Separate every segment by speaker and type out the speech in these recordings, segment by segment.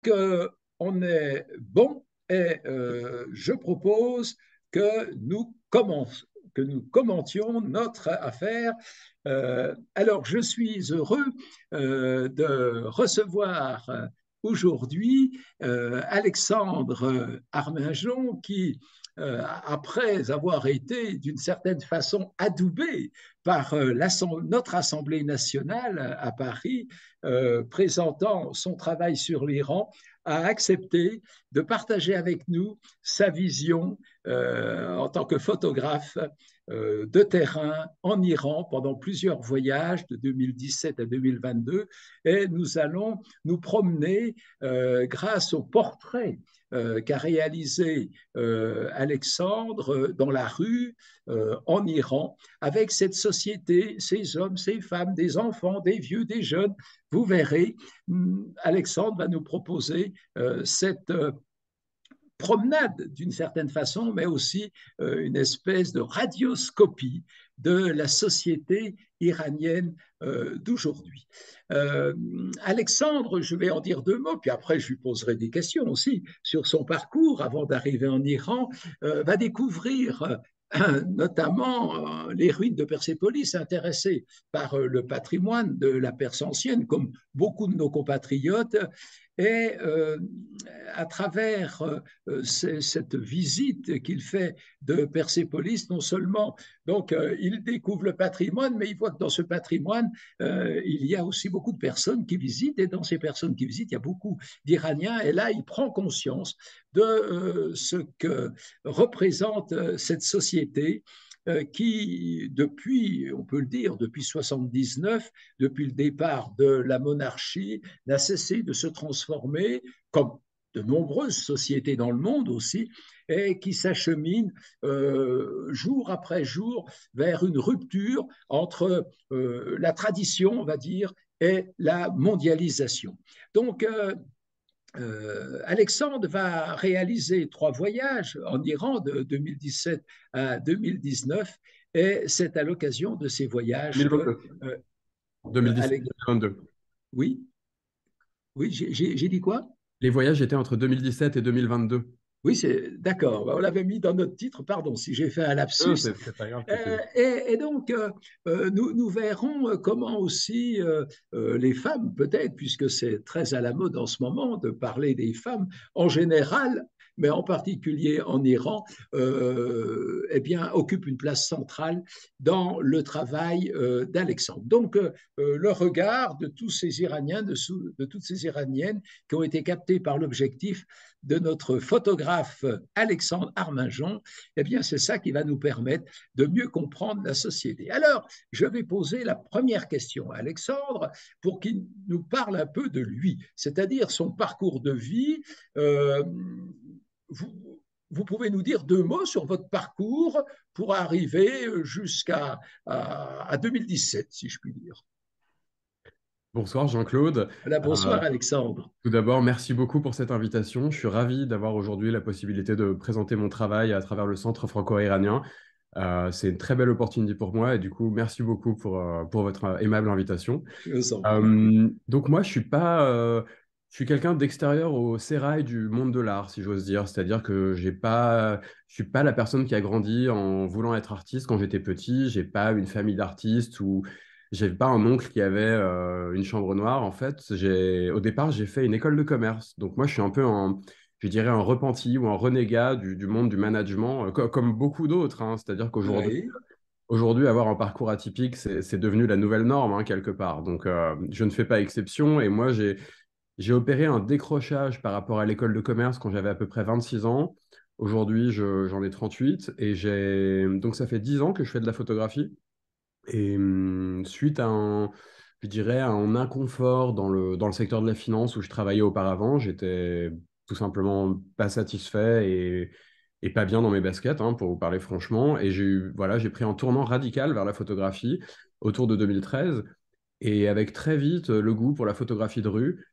Speaker 1: qu'on est bon et je propose que nous commentions notre affaire. Alors, je suis heureux de recevoir aujourd'hui Alexandre Arminjon qui, après avoir été d'une certaine façon adoubé par notre Assemblée nationale à Paris, présentant son travail sur l'Iran, a accepté de partager avec nous sa vision en tant que photographe de terrain en Iran pendant plusieurs voyages de 2017 à 2022 et nous allons nous promener grâce au portrait qu'a réalisé Alexandre dans la rue en Iran avec cette société, ces hommes, ces femmes, des enfants, des vieux, des jeunes. Vous verrez, Alexandre va nous proposer cette promenade d'une certaine façon, mais aussi une espèce de radioscopie de la société iranienne d'aujourd'hui. Alexandre, je vais en dire deux mots, puis après je lui poserai des questions aussi sur son parcours avant d'arriver en Iran, va découvrir notamment les ruines de Persépolis, intéressé par le patrimoine de la Perse ancienne, comme beaucoup de nos compatriotes, et à travers cette visite qu'il fait de Persépolis, non seulement donc il découvre le patrimoine, mais il voit que dans ce patrimoine, il y a aussi beaucoup de personnes qui visitent, et dans ces personnes qui visitent, il y a beaucoup d'Iraniens, et là, il prend conscience de ce que représente cette société qui, depuis, on peut le dire, depuis 79, depuis le départ de la monarchie, n'a cessé de se transformer, comme de nombreuses sociétés dans le monde aussi, et qui s'achemine jour après jour vers une rupture entre la tradition, on va dire, et la mondialisation. Donc, Alexandre va réaliser 3 voyages en Iran de 2017 à 2019 et c'est à l'occasion de ces voyages que
Speaker 2: 2022.
Speaker 1: euh,
Speaker 2: 2017-2022.
Speaker 1: oui, oui, j'ai dit quoi?
Speaker 2: Les voyages étaient entre 2017 et 2022.
Speaker 1: Oui, c'est d'accord. On l'avait mis dans notre titre. Pardon si j'ai fait un
Speaker 2: Non,
Speaker 1: lapsus.
Speaker 2: c'est pas grave, c'était...
Speaker 1: Et donc, nous verrons comment aussi les femmes, peut-être, puisque c'est très à la mode en ce moment de parler des femmes en général, mais en particulier en Iran, eh bien, occupent une place centrale dans le travail d'Alexandre. Donc, le regard de tous ces Iraniens, de toutes ces Iraniennes qui ont été captés par l'objectif de notre photographe Alexandre Arminjon, eh bien, c'est ça qui va nous permettre de mieux comprendre la société. Alors, je vais poser la première question à Alexandre pour qu'il nous parle un peu de lui, c'est-à-dire son parcours de vie. Vous pouvez nous dire deux mots sur votre parcours pour arriver jusqu'à 2017, si je puis dire.
Speaker 2: Bonsoir Jean-Claude.
Speaker 1: Voilà,
Speaker 2: Euh,
Speaker 1: bonsoir Alexandre.
Speaker 2: Tout d'abord, merci beaucoup pour cette invitation. Je suis ravi d'avoir aujourd'hui la possibilité de présenter mon travail à travers le Centre franco-iranien. C'est une très belle opportunité pour moi et du coup, merci beaucoup pour votre aimable invitation.
Speaker 1: Je vous en prie.
Speaker 2: Donc moi, je suis quelqu'un d'extérieur au sérail du monde de l'art, si j'ose dire. C'est-à-dire que je suis pas la personne qui a grandi en voulant être artiste quand j'étais petit. J'ai pas une famille d'artistes ou j'ai pas un oncle qui avait une chambre noire. En fait, au départ, j'ai fait une école de commerce. Donc moi, je suis un peu je dirais un repenti ou un renégat du monde du management, comme beaucoup d'autres, hein. C'est-à-dire
Speaker 1: Oui,
Speaker 2: aujourd'hui, avoir un parcours atypique, c'est devenu la nouvelle norme, hein, quelque part. Donc, je ne fais pas exception. Et moi, j'ai opéré un décrochage par rapport à l'école de commerce quand j'avais à peu près 26 ans. Aujourd'hui, j'en ai 38 et donc ça fait 10 ans que je fais de la photographie. Et suite à je dirais, un inconfort dans le secteur de la finance où je travaillais auparavant, j'étais tout simplement pas satisfait et pas bien dans mes baskets, hein, pour vous parler franchement. Et voilà, j'ai pris un tournant radical vers la photographie autour de 2013 et avec très vite le goût pour la photographie de rue,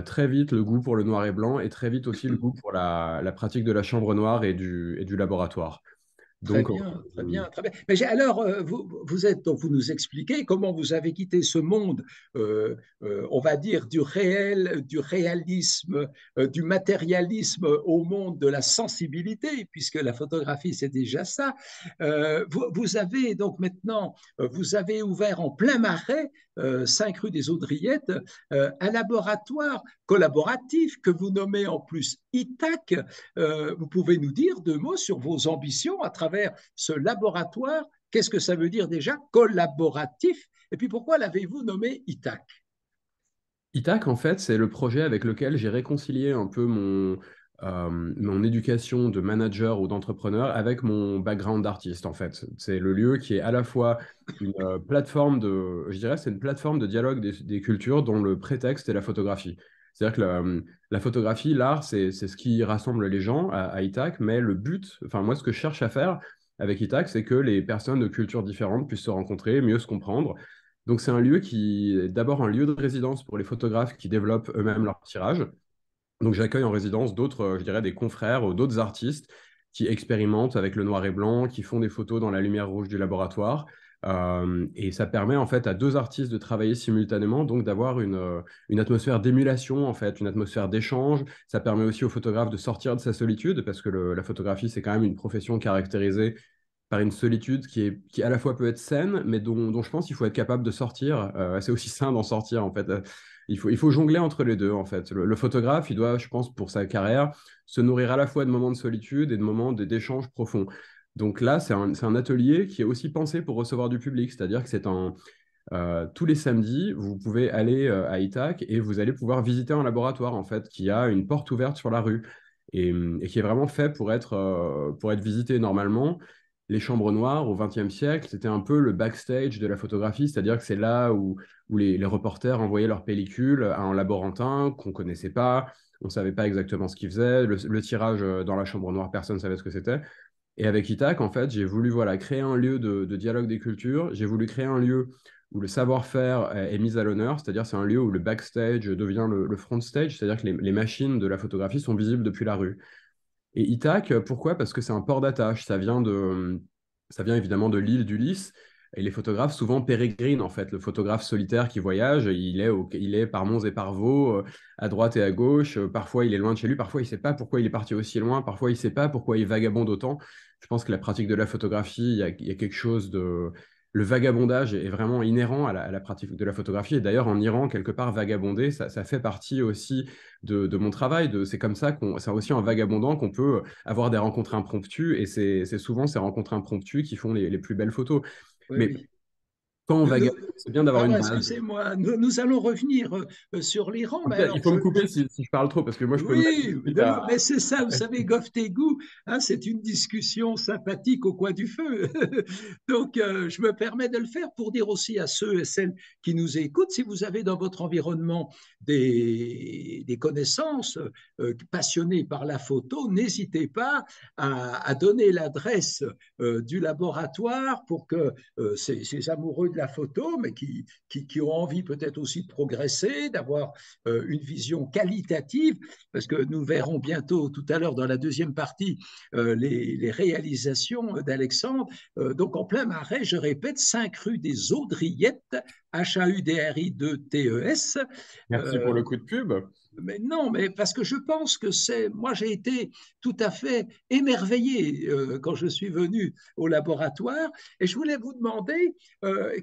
Speaker 2: très vite le goût pour le noir et blanc et très vite aussi le goût pour la pratique de la chambre noire et du laboratoire.
Speaker 1: Très
Speaker 2: Donc,
Speaker 1: bien, très bien, très bien. Mais alors, donc vous nous expliquez comment vous avez quitté ce monde, on va dire, du réel, du réalisme, du matérialisme au monde de la sensibilité, puisque la photographie, c'est déjà ça. Vous avez donc maintenant, vous avez ouvert en plein Marais, 5 rue des Audriettes, un laboratoire collaboratif que vous nommez en plus ITAC. Vous pouvez nous dire deux mots sur vos ambitions à travers ce laboratoire? Qu'est-ce que ça veut dire déjà, collaboratif? Et puis pourquoi l'avez-vous nommé ITAC?
Speaker 2: ITAC, en fait, c'est le projet avec lequel j'ai réconcilié un peu mon éducation de manager ou d'entrepreneur avec mon background d'artiste, en fait. C'est le lieu qui est à la fois une plateforme je dirais, c'est une plateforme de dialogue des cultures dont le prétexte est la photographie. C'est-à-dire que la photographie, l'art, c'est ce qui rassemble les gens à ITAC, mais le but, enfin moi, ce que je cherche à faire avec ITAC, c'est que les personnes de cultures différentes puissent se rencontrer, mieux se comprendre. Donc, c'est un lieu qui est d'abord un lieu de résidence pour les photographes qui développent eux-mêmes leur tirage. Donc, j'accueille en résidence d'autres, je dirais, des confrères ou d'autres artistes qui expérimentent avec le noir et blanc, qui font des photos dans la lumière rouge du laboratoire. Et ça permet en fait à deux artistes de travailler simultanément, donc d'avoir une atmosphère d'émulation, en fait, une atmosphère d'échange. Ça permet aussi au photographe de sortir de sa solitude, parce que la photographie, c'est quand même une profession caractérisée par une solitude qui à la fois peut être saine, mais dont je pense qu'il faut être capable de sortir. C'est aussi sain d'en sortir, en fait. Il faut jongler entre les deux, en fait. Le photographe, il doit, je pense, pour sa carrière, se nourrir à la fois de moments de solitude et de moments d'échanges profonds. Donc là, c'est un atelier qui est aussi pensé pour recevoir du public, c'est-à-dire que tous les samedis, vous pouvez aller à Itac et vous allez pouvoir visiter un laboratoire, en fait, qui a une porte ouverte sur la rue et qui est vraiment fait pour être visité normalement. Les chambres noires au XXe siècle, c'était un peu le backstage de la photographie, c'est-à-dire que c'est là où les reporters envoyaient leurs pellicules à un laborantin qu'on ne connaissait pas, on ne savait pas exactement ce qu'il faisait, le tirage dans la chambre noire, personne ne savait ce que c'était. Et avec Itac, en fait, j'ai voulu voilà, créer un lieu de dialogue des cultures, j'ai voulu créer un lieu où le savoir-faire est mis à l'honneur, c'est-à-dire c'est un lieu où le backstage devient le front stage, c'est-à-dire que les machines de la photographie sont visibles depuis la rue. Et Itac, pourquoi? Parce que c'est un port d'attache. Ça vient évidemment de l'île d'Ulysse. Et les photographes souvent pérégrinent, en fait. Le photographe solitaire qui voyage, il est par monts et par vaux, à droite et à gauche. Parfois, il est loin de chez lui. Parfois, il ne sait pas pourquoi il est parti aussi loin. Parfois, il ne sait pas pourquoi il vagabonde autant. Je pense que la pratique de la photographie, il y a quelque chose de... Le vagabondage est vraiment inhérent à la pratique de la photographie. Et d'ailleurs, en Iran, quelque part, vagabonder, ça fait partie aussi de mon travail. C'est comme ça c'est aussi en vagabondant qu'on peut avoir des rencontres impromptues. Et c'est souvent ces rencontres impromptues qui font les plus belles photos.
Speaker 1: Oui,
Speaker 2: Mais
Speaker 1: oui.
Speaker 2: quand on
Speaker 1: Nous- nous-
Speaker 2: vagabonde, c'est bien d'avoir
Speaker 1: Pardon,
Speaker 2: une base.
Speaker 1: excusez-moi, nous allons revenir sur l'Iran, mais
Speaker 2: Il
Speaker 1: alors
Speaker 2: faut me couper si je parle trop, parce que moi, je peux me mettre tout
Speaker 1: oui,
Speaker 2: de suite à...
Speaker 1: mais c'est ça, vous savez, Goff-Tegout, hein, c'est une discussion sympathique au coin du feu. Donc, je me permets de le faire pour dire aussi à ceux et celles qui nous écoutent, si vous avez dans votre environnement des connaissances passionnées par la photo, n'hésitez pas à donner l'adresse du laboratoire pour que ces amoureux de la photo, mais qui ont envie peut-être aussi de progresser, d'avoir une vision qualitative, parce que nous verrons bientôt, tout à l'heure, dans la deuxième partie, les réalisations d'Alexandre. Donc, en plein Marais, je répète, 5 rue des Audriettes, HAUDRI2TES.
Speaker 2: Merci pour
Speaker 1: Euh,
Speaker 2: le coup de pub.
Speaker 1: mais non, mais parce que je pense que moi j'ai été tout à fait émerveillé quand je suis venu au laboratoire et je voulais vous demander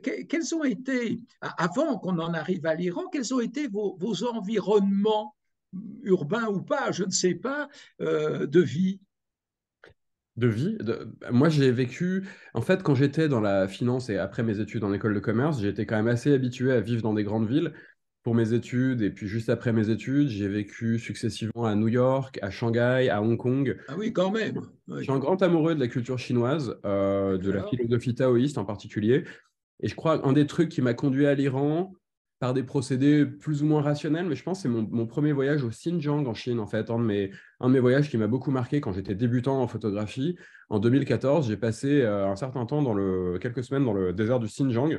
Speaker 1: quels ont été, avant qu'on en arrive à l'Iran, quels ont été vos environnements urbains ou pas, je ne sais pas, de vie.
Speaker 2: De vie. Moi, j'ai vécu, en fait, quand j'étais dans la finance et après mes études en école de commerce, j'étais quand même assez habitué à vivre dans des grandes villes pour mes études. Et puis, juste après mes études, j'ai vécu successivement à New York, à Shanghai, à Hong Kong.
Speaker 1: Ah oui, quand même.
Speaker 2: Je suis
Speaker 1: Oui.
Speaker 2: un grand amoureux de la culture chinoise, de la
Speaker 1: D'accord.
Speaker 2: philosophie taoïste en particulier. Et je crois qu'un des trucs qui m'a conduit à l'Iran par des procédés plus ou moins rationnels, mais je pense que c'est mon premier voyage au Xinjiang en Chine, en fait, un de mes voyages qui m'a beaucoup marqué quand j'étais débutant en photographie. En 2014, j'ai passé un certain temps, quelques semaines dans le désert du Xinjiang,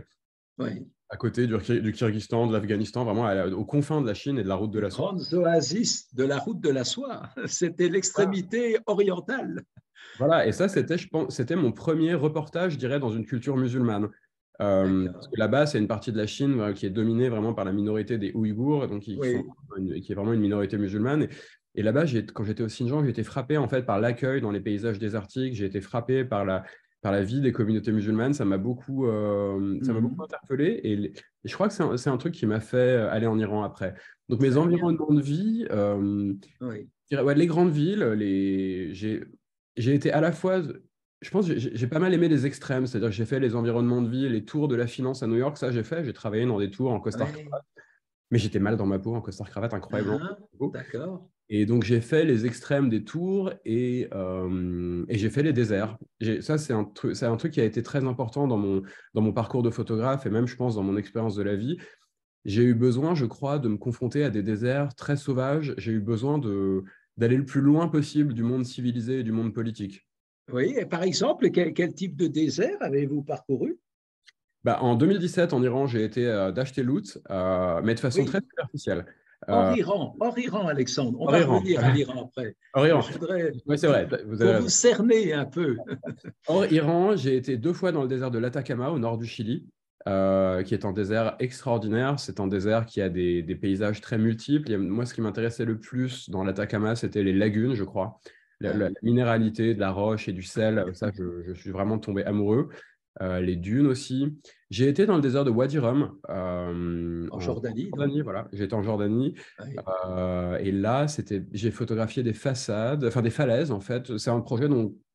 Speaker 1: Oui.
Speaker 2: à côté du Kyrgyzstan, de l'Afghanistan, vraiment aux confins de la Chine et de la route de
Speaker 1: Les
Speaker 2: la soie.
Speaker 1: grandes oasis de la route de la soie, c'était
Speaker 2: Ah,
Speaker 1: l'extrémité orientale.
Speaker 2: Voilà, et ça, c'était, je pense, c'était mon premier reportage, je dirais, dans une culture musulmane. Parce
Speaker 1: D'accord.
Speaker 2: que là-bas, c'est une partie de la Chine qui est dominée vraiment par la minorité des Ouïghours, donc
Speaker 1: Oui.
Speaker 2: qui est vraiment une minorité musulmane. Et là-bas, quand j'étais au Xinjiang, j'ai été frappé en fait par l'accueil dans les paysages désertiques. J'ai été frappé par la vie des communautés musulmanes. Ça m'a beaucoup
Speaker 1: Mhm.
Speaker 2: interpellé. Et je crois que c'est un truc qui m'a fait aller en Iran après. Donc mes
Speaker 1: Très bien.
Speaker 2: environnements de vie,
Speaker 1: Oui.
Speaker 2: je dirais, ouais, les grandes villes, j'ai été à la fois, je pense que j'ai pas mal aimé les extrêmes, c'est-à-dire que j'ai fait les environnements de vie, les tours de la finance à New York, ça j'ai travaillé dans des tours en
Speaker 1: Oui.
Speaker 2: costard-cravate, mais j'étais mal dans ma peau en costard-cravate, incroyablement.
Speaker 1: Ah, d'accord.
Speaker 2: Et donc j'ai fait les extrêmes des tours et j'ai fait les déserts. Ça, c'est un truc qui a été très important dans mon parcours de photographe et même, je pense, dans mon expérience de la vie. J'ai eu besoin, je crois, de me confronter à des déserts très sauvages. J'ai eu besoin d'aller le plus loin possible du monde civilisé et du monde politique.
Speaker 1: Oui. Et par exemple, quel type de désert avez-vous parcouru?
Speaker 2: Bah, en 2017, en Iran, j'ai été d'Ashtelot, mais de façon très
Speaker 1: Oui.
Speaker 2: superficielle. Euh,
Speaker 1: Hors Iran, Alexandre. On
Speaker 2: hors
Speaker 1: va
Speaker 2: Iran.
Speaker 1: revenir à l'Iran après.
Speaker 2: Hors
Speaker 1: Mais
Speaker 2: Iran.
Speaker 1: je voudrais,
Speaker 2: Oui, c'est vrai, vous avez
Speaker 1: pour vous
Speaker 2: raison.
Speaker 1: cerner un peu.
Speaker 2: Hors Iran, j'ai été 2 fois dans le désert de l'Atacama, au nord du Chili, qui est un désert extraordinaire. C'est un désert qui a des paysages très multiples. Moi, ce qui m'intéressait le plus dans l'Atacama, c'était les lagunes, je crois.
Speaker 1: Ah
Speaker 2: La
Speaker 1: oui.
Speaker 2: minéralité de la roche et du sel, ça, je suis vraiment tombé amoureux. Les dunes aussi. J'ai été dans le désert de Wadi Rum,
Speaker 1: En
Speaker 2: en
Speaker 1: Jordanie, donc.
Speaker 2: Jordanie, voilà. J'ai été en Jordanie.
Speaker 1: Oui.
Speaker 2: Et là, j'ai photographié des façades, enfin des falaises en fait. C'est un projet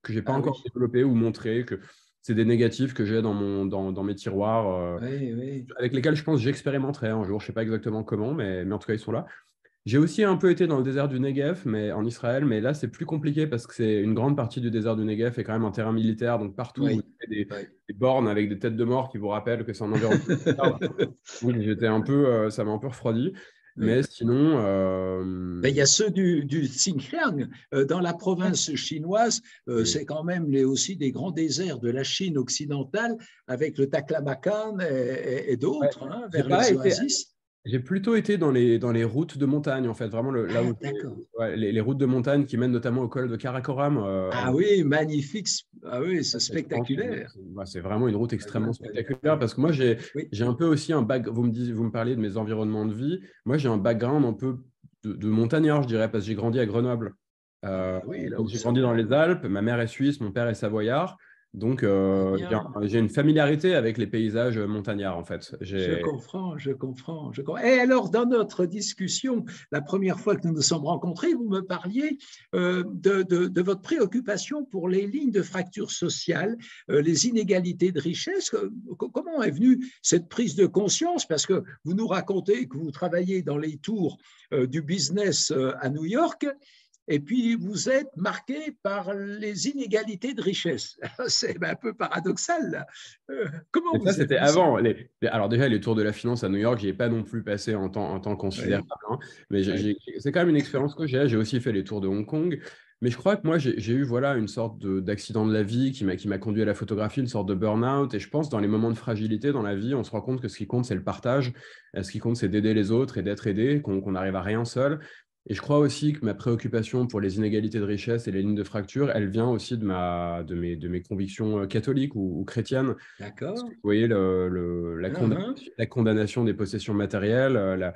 Speaker 2: que j'ai pas
Speaker 1: Ah
Speaker 2: encore
Speaker 1: oui.
Speaker 2: développé ou montré, que c'est des négatifs que j'ai dans mes tiroirs,
Speaker 1: Oui, oui.
Speaker 2: avec lesquels je pense que j'expérimenterai un jour. Je sais pas exactement comment, mais en tout cas ils sont là. J'ai aussi un peu été dans le désert du Negev, mais en Israël, mais là c'est plus compliqué parce que c'est une grande partie du désert du Negev est quand même un terrain militaire, donc partout vous
Speaker 1: Oui.
Speaker 2: avez
Speaker 1: Oui.
Speaker 2: des bornes avec des têtes de mort qui vous rappellent que c'est un environnement militaire. Donc j'étais un peu, ça m'a un peu refroidi.
Speaker 1: Oui.
Speaker 2: Mais sinon,
Speaker 1: Ben, il y a ceux du Xinjiang, dans la province chinoise,
Speaker 2: oui.
Speaker 1: c'est quand même aussi des grands déserts de la Chine occidentale, avec le Taklamakan et
Speaker 2: Ouais,
Speaker 1: d'autres, hein,
Speaker 2: j'ai
Speaker 1: vers
Speaker 2: pas
Speaker 1: les
Speaker 2: été,
Speaker 1: oasis.
Speaker 2: j'ai plutôt été dans les routes de montagne, en fait, vraiment là
Speaker 1: Ah,
Speaker 2: où
Speaker 1: d'accord.
Speaker 2: ouais, les routes de montagne qui mènent notamment au col de Karakoram.
Speaker 1: Ah oui, magnifique. Ah oui, c'est
Speaker 2: Je pense que
Speaker 1: spectaculaire.
Speaker 2: c'est vraiment une route
Speaker 1: Très bien,
Speaker 2: extrêmement
Speaker 1: très bien.
Speaker 2: spectaculaire parce que moi,
Speaker 1: Oui.
Speaker 2: j'ai un peu aussi un bac. Vous me parliez de mes environnements de vie. Moi, j'ai un background un peu de montagnard, je dirais, parce que j'ai grandi à Grenoble.
Speaker 1: Ah ben oui, la
Speaker 2: Donc, j'ai grandi dans
Speaker 1: Haute-Savoie.
Speaker 2: les Alpes. Ma mère est suisse, mon père est savoyard. Donc,
Speaker 1: Très bien.
Speaker 2: j'ai une familiarité avec les paysages montagnards, en fait.
Speaker 1: Je comprends, je comprends, je comprends. Et alors, dans notre discussion, la première fois que nous nous sommes rencontrés, vous me parliez de votre préoccupation pour les lignes de fracture sociale, les inégalités de richesse. Comment est venue cette prise de conscience? Parce que vous nous racontez que vous travaillez dans les tours du business à New York. Et puis, vous êtes marqué par les inégalités de richesse. C'est un peu paradoxal, là. Comment
Speaker 2: Et ça,
Speaker 1: vous est
Speaker 2: c'était
Speaker 1: venu ça?
Speaker 2: avant. Alors déjà, les tours de la finance à New York, j'y ai pas non plus passé en temps considérable,
Speaker 1: Oui,
Speaker 2: hein. Mais
Speaker 1: oui.
Speaker 2: c'est quand même une expérience que j'ai. J'ai aussi fait les tours de Hong Kong. Mais je crois que moi, j'ai eu voilà, une sorte d'accident de la vie qui m'a conduit à la photographie, une sorte de burn-out. Et je pense, dans les moments de fragilité dans la vie, on se rend compte que ce qui compte, c'est le partage. Ce qui compte, c'est d'aider les autres et d'être aidé, qu'on n'arrive à rien seul. Et je crois aussi que ma préoccupation pour les inégalités de richesse et les lignes de fracture, elle vient aussi de mes convictions catholiques ou chrétiennes. Parce que
Speaker 1: D'accord.
Speaker 2: vous voyez,
Speaker 1: Uhum.
Speaker 2: la condamnation des possessions matérielles,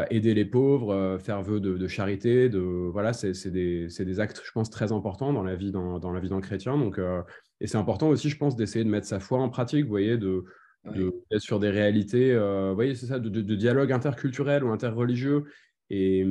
Speaker 2: aider les pauvres, faire vœu de charité, voilà, c'est des actes, je pense, très importants dans la vie, dans la vie d'un chrétien. Donc, et c'est important aussi, je pense, d'essayer de mettre sa foi en pratique, vous voyez,
Speaker 1: Oui.
Speaker 2: d'être sur des réalités, vous voyez, c'est ça, de dialogue interculturel ou interreligieux. Et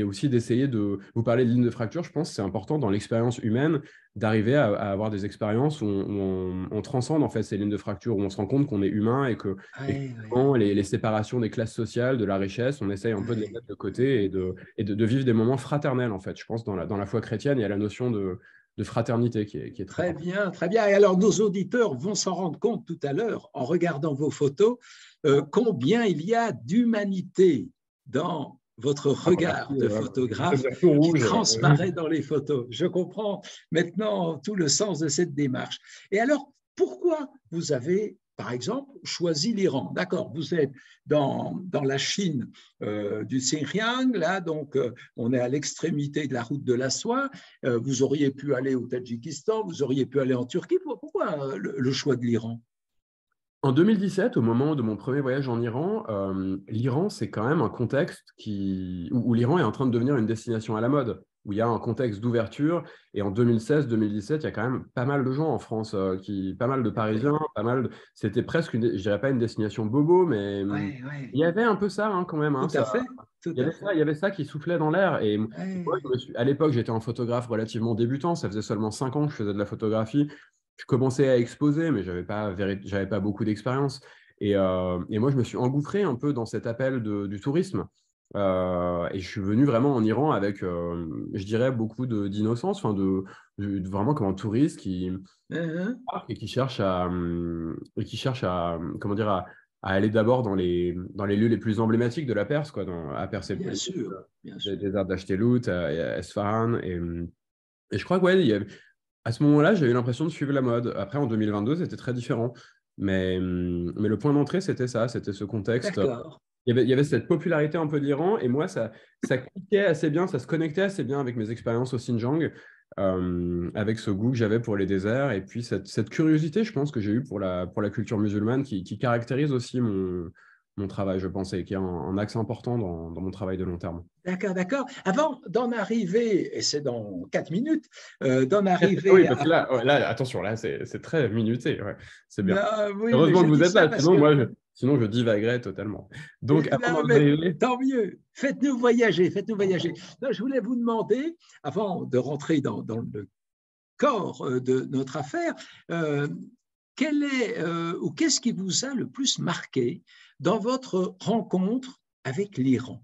Speaker 2: aussi d'essayer de... Vous parlez de ligne de fracture, je pense que c'est important dans l'expérience humaine d'arriver à avoir des expériences où on transcende en fait ces lignes de fracture, où on se rend compte qu'on est humain et que
Speaker 1: Oui, oui,
Speaker 2: effectivement, les séparations des classes sociales, de la richesse, on essaye un peu de les
Speaker 1: oui,
Speaker 2: mettre de
Speaker 1: oui.
Speaker 2: côté de vivre des moments fraternels en fait. Je pense dans la foi chrétienne, il y a la notion de fraternité qui est très
Speaker 1: Très
Speaker 2: forte.
Speaker 1: bien, très bien. Et alors, nos auditeurs vont s'en rendre compte tout à l'heure, en regardant vos photos, combien il y a d'humanité dans votre
Speaker 2: Ah, bah,
Speaker 1: regard
Speaker 2: merci,
Speaker 1: de
Speaker 2: je
Speaker 1: photographe
Speaker 2: deviens tout
Speaker 1: qui
Speaker 2: rouge.
Speaker 1: transparaît dans les photos. Je comprends maintenant tout le sens de cette démarche. Et alors, pourquoi vous avez par exemple, choisi l'Iran. D'accord, vous êtes dans la Chine du Xinjiang, là, donc on est à l'extrémité de la route de la soie. Vous auriez pu aller au Tadjikistan, vous auriez pu aller en Turquie. Pourquoi le choix de l'Iran?
Speaker 2: En 2017, au moment de mon premier voyage en Iran, l'Iran, c'est quand même un contexte où l'Iran est en train de devenir une destination à la mode, où il y a un contexte d'ouverture. Et en 2016-2017, il y a quand même pas mal de gens en France, pas mal de Parisiens, c'était presque, je dirais pas une destination bobo, mais
Speaker 1: Ouais, ouais,
Speaker 2: il y avait un peu ça hein, quand même. Hein,
Speaker 1: tout à fait, tout à fait.
Speaker 2: il y avait ça qui soufflait dans l'air. Et moi,
Speaker 1: Ouais.
Speaker 2: à l'époque, j'étais un photographe relativement débutant, ça faisait seulement 5 ans que je faisais de la photographie. Je commençais à exposer, mais j'avais pas beaucoup d'expérience. Et moi, je me suis engouffré un peu dans cet appel du tourisme. Et je suis venu vraiment en Iran avec, je dirais, beaucoup d'innocence, enfin vraiment comme un touriste qui
Speaker 1: Hein,
Speaker 2: et qui cherche à comment dire à aller d'abord dans les lieux les plus emblématiques de la Perse, quoi, à
Speaker 1: bien
Speaker 2: Persépolis,
Speaker 1: sûr, bien
Speaker 2: des
Speaker 1: sûr.
Speaker 2: déserts d'Ashkelout, à Esfahan. Et je crois que ouais, à ce moment-là, j'ai eu l'impression de suivre la mode. Après, en 2022, c'était très différent. Mais le point d'entrée, c'était ça, c'était ce contexte.
Speaker 1: D'accord.
Speaker 2: Il y avait cette popularité un peu de l'Iran, et moi, ça cliquait assez bien, ça se connectait assez bien avec mes expériences au Xinjiang, avec ce goût que j'avais pour les déserts, et puis cette curiosité, je pense, que j'ai eue pour la culture musulmane, qui caractérise aussi mon travail, je pense, et qui est un axe important dans mon travail de long terme.
Speaker 1: D'accord, d'accord. Avant d'en arriver, et c'est dans 4 minutes, d'en
Speaker 2: Oui,
Speaker 1: arriver
Speaker 2: parce que
Speaker 1: à...
Speaker 2: là, attention, là, c'est très minuté. Ouais, c'est bien.
Speaker 1: Non, oui, mais
Speaker 2: Heureusement
Speaker 1: je
Speaker 2: que vous
Speaker 1: dis
Speaker 2: êtes
Speaker 1: ça
Speaker 2: là,
Speaker 1: parce que...
Speaker 2: sinon je divaguerais totalement. Donc, avant
Speaker 1: Non,
Speaker 2: d'en
Speaker 1: mais
Speaker 2: arriver,
Speaker 1: tant mieux. Faites-nous voyager, faites-nous voyager. Non, je voulais vous demander, avant de rentrer dans le corps de notre affaire, euh, quel est ou qu'est-ce qui vous a le plus marqué dans votre rencontre avec l'Iran?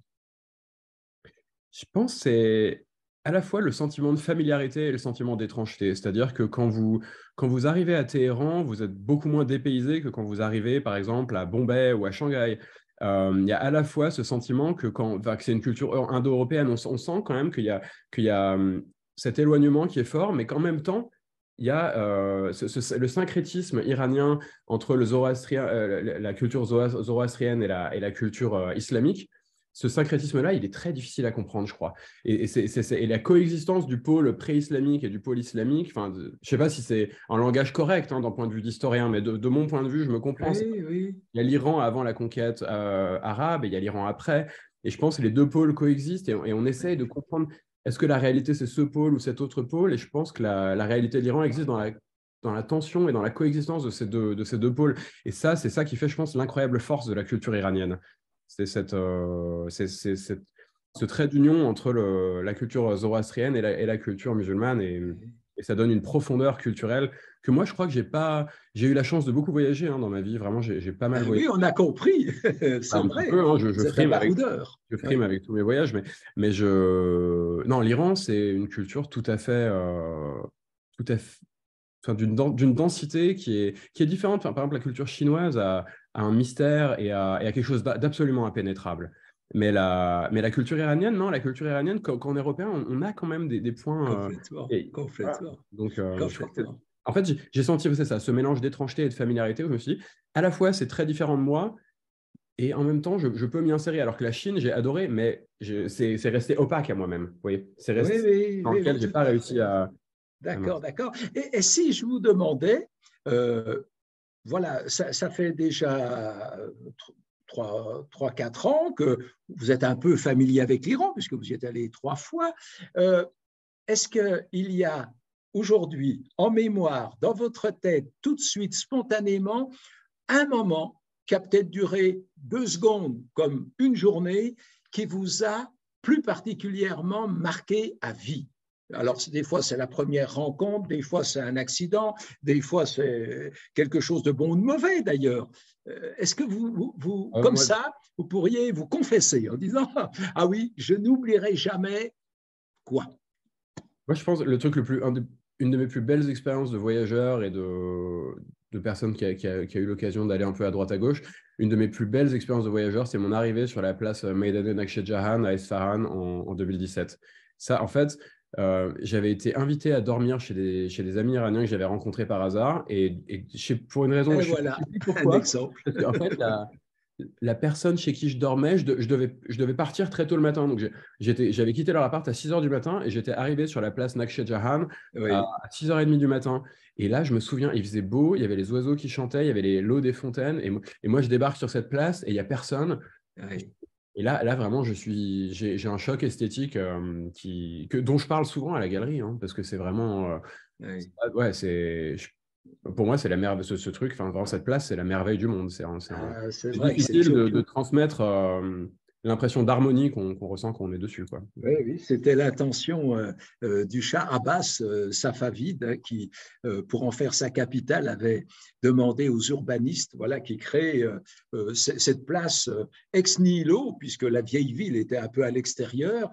Speaker 2: je pense que c'est à la fois le sentiment de familiarité et le sentiment d'étrangeté. C'est-à-dire que quand vous arrivez à Téhéran, vous êtes beaucoup moins dépaysé que quand vous arrivez, par exemple, à Bombay ou à Shanghai. Il y a à la fois ce sentiment que c'est une culture indo-européenne, on sent quand même qu'il y a cet éloignement qui est fort, mais qu'en même temps, il y a le syncrétisme iranien entre la culture zoroastrienne et la culture islamique. Ce syncrétisme-là, il est très difficile à comprendre, je crois. Et la coexistence du pôle pré-islamique et du pôle islamique, enfin, je ne sais pas si c'est un langage correct hein, d'un point de vue d'historien, mais de mon point de vue, je me comprends.
Speaker 1: Oui, oui.
Speaker 2: Il y a l'Iran avant la conquête arabe et il y a l'Iran après. Et je pense que les deux pôles coexistent et on essaye de comprendre est-ce que la réalité c'est ce pôle ou cet autre pôle. Et je pense que la réalité de l'Iran existe dans la tension et dans la coexistence de ces deux pôles. Et ça, c'est ça qui fait, je pense, l'incroyable force de la culture iranienne. C'est ce trait d'union entre la culture zoroastrienne et la culture musulmane. Et ça donne une profondeur culturelle que moi, je crois que j'ai eu la chance de beaucoup voyager hein, dans ma vie. Vraiment, j'ai pas mal
Speaker 1: Ben
Speaker 2: voyagé.
Speaker 1: oui, on a compris, c'est
Speaker 2: Un petit
Speaker 1: vrai.
Speaker 2: peu, hein,
Speaker 1: Vous êtes un baroudeur.
Speaker 2: je frime
Speaker 1: Oui.
Speaker 2: avec tous mes voyages. Non, l'Iran, c'est une culture tout à fait enfin, d'une densité qui est différente. Enfin, par exemple, la culture chinoise a un mystère et a quelque chose d'absolument impénétrable. Mais la culture iranienne, non, la culture iranienne, quand on est européen, on a quand même des points.
Speaker 1: Complètement,
Speaker 2: Voilà.
Speaker 1: complètement,
Speaker 2: Donc,
Speaker 1: complètement.
Speaker 2: en fait, j'ai senti c'est ça, ce mélange d'étrangeté et de familiarité où je me suis dit, à la fois, c'est très différent de moi, et en même temps, je peux m'y insérer. Alors que la Chine, j'ai adoré, mais c'est resté opaque à moi-même. Vous voyez, c'est
Speaker 1: Oui,
Speaker 2: resté
Speaker 1: oui,
Speaker 2: dans
Speaker 1: oui, oui,
Speaker 2: lequel j'ai
Speaker 1: tout
Speaker 2: pas
Speaker 1: à
Speaker 2: réussi
Speaker 1: fait.
Speaker 2: à
Speaker 1: D'accord,
Speaker 2: m'insérer.
Speaker 1: d'accord. Et si je vous demandais, euh, voilà, ça fait déjà 4 ans que vous êtes un peu familier avec l'Iran, puisque vous y êtes allé 3 fois. Est-ce qu'il y a aujourd'hui en mémoire, dans votre tête, tout de suite, spontanément, un moment qui a peut-être duré 2 secondes comme une journée, qui vous a plus particulièrement marqué à vie? Alors, des fois, c'est la première rencontre, des fois, c'est un accident, des fois, c'est quelque chose de bon ou de mauvais, d'ailleurs. Est-ce que comme
Speaker 2: Moi,
Speaker 1: ça, vous pourriez vous confesser en disant, ah oui, je n'oublierai jamais quoi?
Speaker 2: Moi, je pense que une de mes plus belles expériences de voyageur et de personne qui a eu l'occasion d'aller un peu à droite à gauche, une de mes plus belles expériences de voyageur, c'est mon arrivée sur la place Meydan-e Nakşejahan à Esfahan en 2017. Ça, en fait, J'avais été invité à dormir chez des amis iraniens que j'avais rencontrés par hasard. Pour une raison,
Speaker 1: Et
Speaker 2: je ne
Speaker 1: voilà,
Speaker 2: sais plus
Speaker 1: un
Speaker 2: pourquoi,
Speaker 1: exemple.
Speaker 2: parce qu'en fait, la personne chez qui je dormais, je devais partir très tôt le matin. Donc, j'avais quitté leur appart à 6 h du matin et j'étais arrivé sur la place Naqsh Jahan
Speaker 1: Oui,
Speaker 2: à 6 h 30 du matin. Et là, je me souviens, il faisait beau, il y avait les oiseaux qui chantaient, il y avait l'eau des fontaines. Et moi, je débarque sur cette place et il n'y a personne.
Speaker 1: oui,
Speaker 2: Et là vraiment, j'ai un choc esthétique dont je parle souvent à la galerie, hein, parce que c'est vraiment,
Speaker 1: oui.
Speaker 2: ouais, pour moi, c'est la merveille, ce truc, enfin, vraiment, cette place, c'est la merveille du monde.
Speaker 1: C'est
Speaker 2: C'est
Speaker 1: vrai que c'est
Speaker 2: difficile de
Speaker 1: surtout.
Speaker 2: transmettre l'impression d'harmonie qu'on ressent quand on est dessus, quoi.
Speaker 1: Oui, oui, c'était l'intention du Shah Abbas Safavid, hein, qui, pour en faire sa capitale, avait demandé aux urbanistes, voilà, qui créent cette place ex nihilo, puisque la vieille ville était un peu à l'extérieur.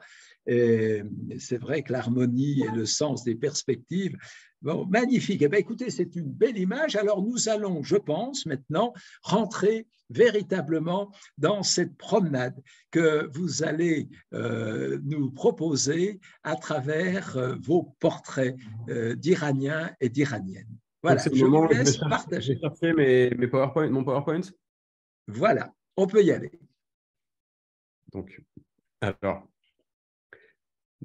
Speaker 1: Et c'est vrai que l'harmonie et le sens des perspectives, bon, magnifique. Eh bien, écoutez, c'est une belle image. Alors, nous allons, je pense, maintenant rentrer véritablement dans cette promenade que vous allez nous proposer à travers vos portraits d'Iraniens et d'Iraniennes.
Speaker 2: Donc,
Speaker 1: Voilà,
Speaker 2: c'est le
Speaker 1: je vous
Speaker 2: moment,
Speaker 1: laisse
Speaker 2: je vais
Speaker 1: partager.
Speaker 2: chercher mon PowerPoint.
Speaker 1: Voilà, on peut y aller.
Speaker 2: Donc, alors,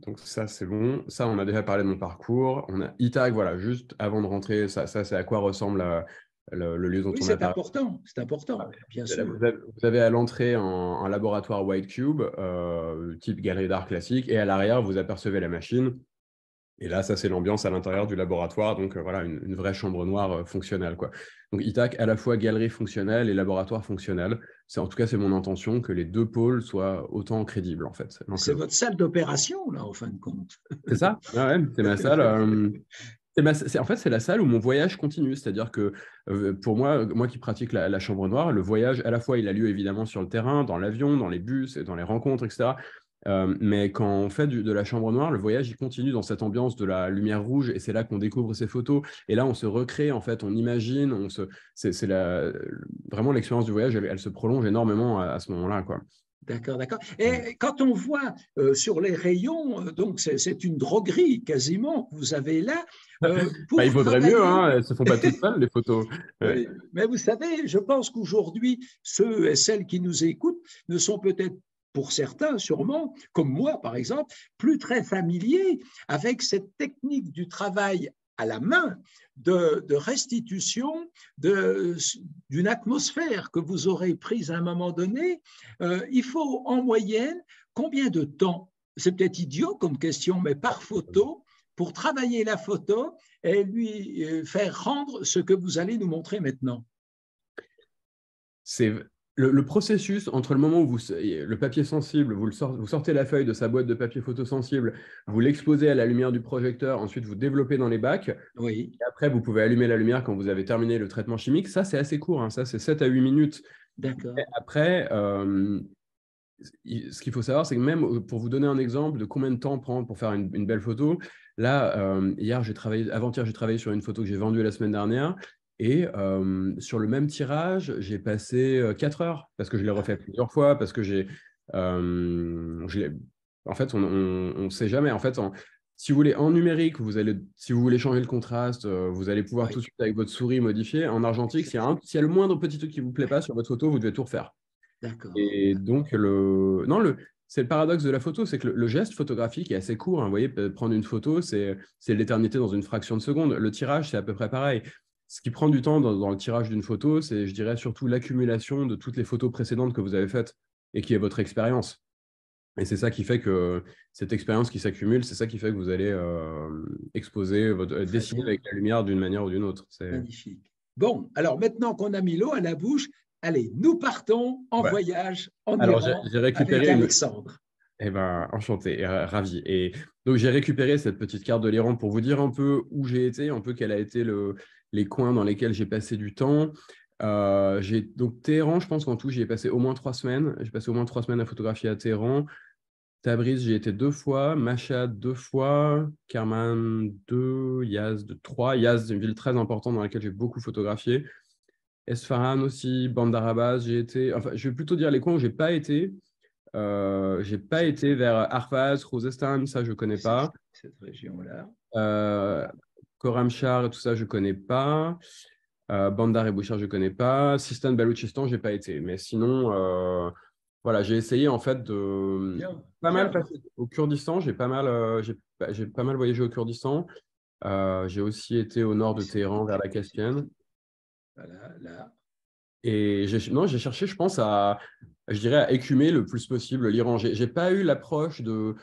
Speaker 2: donc ça, c'est bon. Ça, on a déjà parlé de mon parcours. On a ITAG, voilà, juste avant de rentrer, ça c'est à quoi ressemble le lieu dont
Speaker 1: Oui,
Speaker 2: on a parlé.
Speaker 1: c'est important, bien sûr.
Speaker 2: Vous avez à l'entrée un laboratoire White Cube, type galerie d'art classique, et à l'arrière, vous apercevez la machine. Et là, ça, c'est l'ambiance à l'intérieur du laboratoire. Donc, voilà, une vraie chambre noire fonctionnelle, quoi. Donc, ITAC, à la fois galerie fonctionnelle et laboratoire fonctionnel. En tout cas, c'est mon intention que les deux pôles soient autant crédibles, en fait, l'un que
Speaker 1: C'est
Speaker 2: l'autre.
Speaker 1: votre salle d'opération, là, en fin de compte.
Speaker 2: C'est ça? Ouais, c'est ma salle. En fait, c'est la salle où mon voyage continue. C'est-à-dire que pour moi qui pratique la chambre noire, le voyage, à la fois, il a lieu évidemment sur le terrain, dans l'avion, dans les bus, et dans les rencontres, etc. Mais quand on fait de la chambre noire, le voyage, il continue dans cette ambiance de la lumière rouge, et c'est là qu'on découvre ces photos. Et là, on se recrée, en fait, on imagine, vraiment l'expérience du voyage, elle se prolonge énormément à ce moment-là, quoi.
Speaker 1: D'accord, d'accord. Et quand on voit sur les rayons, donc c'est une droguerie quasiment que vous avez là,
Speaker 2: Bah, il
Speaker 1: pour
Speaker 2: vaudrait mieux,
Speaker 1: travailler.
Speaker 2: hein, elles se font pas toutes seules, les photos. Ouais.
Speaker 1: Oui, mais vous savez, je pense qu'aujourd'hui, ceux et celles qui nous écoutent ne sont peut-être, pour certains sûrement, comme moi par exemple, plus très familiers avec cette technique du travail à la main, de restitution d'une atmosphère que vous aurez prise à un moment donné. Il faut en moyenne combien de temps? C'est peut-être idiot comme question, mais par photo, pour travailler la photo et lui faire rendre ce que vous allez nous montrer maintenant.
Speaker 2: C'est le processus entre le moment où le papier sensible, vous sortez la feuille de sa boîte de papier photosensible, vous l'exposez à la lumière du projecteur, ensuite vous développez dans les bacs,
Speaker 1: Oui,
Speaker 2: et après vous pouvez allumer la lumière quand vous avez terminé le traitement chimique. Ça, c'est assez court, hein, ça, c'est 7 à 8 minutes. Et
Speaker 1: d'accord.
Speaker 2: après, ce qu'il faut savoir, c'est que même pour vous donner un exemple de combien de temps prend pour faire une belle photo, là, avant-hier, j'ai travaillé sur une photo que j'ai vendue la semaine dernière. Et sur le même tirage, j'ai passé 4 heures parce que je l'ai refait plusieurs fois, parce que en fait, on ne sait jamais. En fait, si vous voulez, en numérique, si vous voulez changer le contraste, vous allez pouvoir tout de
Speaker 1: Oui,
Speaker 2: suite avec votre souris modifier. En argentique, s'il y a le moindre petit truc qui ne vous plaît pas sur votre photo, vous devez tout refaire.
Speaker 1: d'accord.
Speaker 2: Et donc, non, c'est le paradoxe de la photo, c'est que le geste photographique est assez court, hein. Vous voyez, prendre une photo, c'est l'éternité dans une fraction de seconde. Le tirage, c'est à peu près pareil. Ce qui prend du temps dans le tirage d'une photo, c'est, je dirais, surtout l'accumulation de toutes les photos précédentes que vous avez faites et qui est votre expérience. Et c'est ça qui fait que cette expérience qui s'accumule, c'est ça qui fait que vous allez
Speaker 1: Très
Speaker 2: dessiner
Speaker 1: bien,
Speaker 2: avec la lumière d'une manière ou d'une autre.
Speaker 1: magnifique. Bon, alors maintenant qu'on a mis l'eau à la bouche, allez, nous partons en
Speaker 2: Ouais.
Speaker 1: voyage en
Speaker 2: Alors,
Speaker 1: Iran
Speaker 2: j'ai
Speaker 1: avec
Speaker 2: récupéré
Speaker 1: Alexandre.
Speaker 2: Eh ben, enchanté et ravi. Et donc, j'ai récupéré cette petite carte de l'Iran pour vous dire un peu où j'ai été, un peu quel a été les coins dans lesquels j'ai passé du temps. Donc, Téhéran, je pense qu'en tout, j'y ai passé au moins 3 semaines. J'ai passé au moins 3 semaines à photographier à Téhéran. Tabriz, j'y ai été 2 fois. Mashhad, 2 fois. Kerman, 2. Yazd, 3. Yazd, une ville très importante dans laquelle j'ai beaucoup photographié. Esfahan aussi. Bandar Abbas, j'ai été. Enfin, je vais plutôt dire les coins où j'ai pas été. J'ai pas été vers Arfaz, Khuzestan, ça je connais pas.
Speaker 1: Cette région-là.
Speaker 2: Euh, Khorramshahr et tout ça, je connais pas. Bandar et Bouchard, je connais pas. Sistan, Baloutchistan, j'ai pas été. Mais sinon, voilà, j'ai essayé en fait de
Speaker 1: Bien,
Speaker 2: pas mal
Speaker 1: bien.
Speaker 2: passer au Kurdistan. J'ai pas mal voyagé au Kurdistan. J'ai aussi été au nord de Téhéran, vers la Caspienne.
Speaker 1: Voilà, là.
Speaker 2: Et non, j'ai cherché, je pense, je dirais, à écumer le plus possible l'Iran. J'ai pas eu l'approche de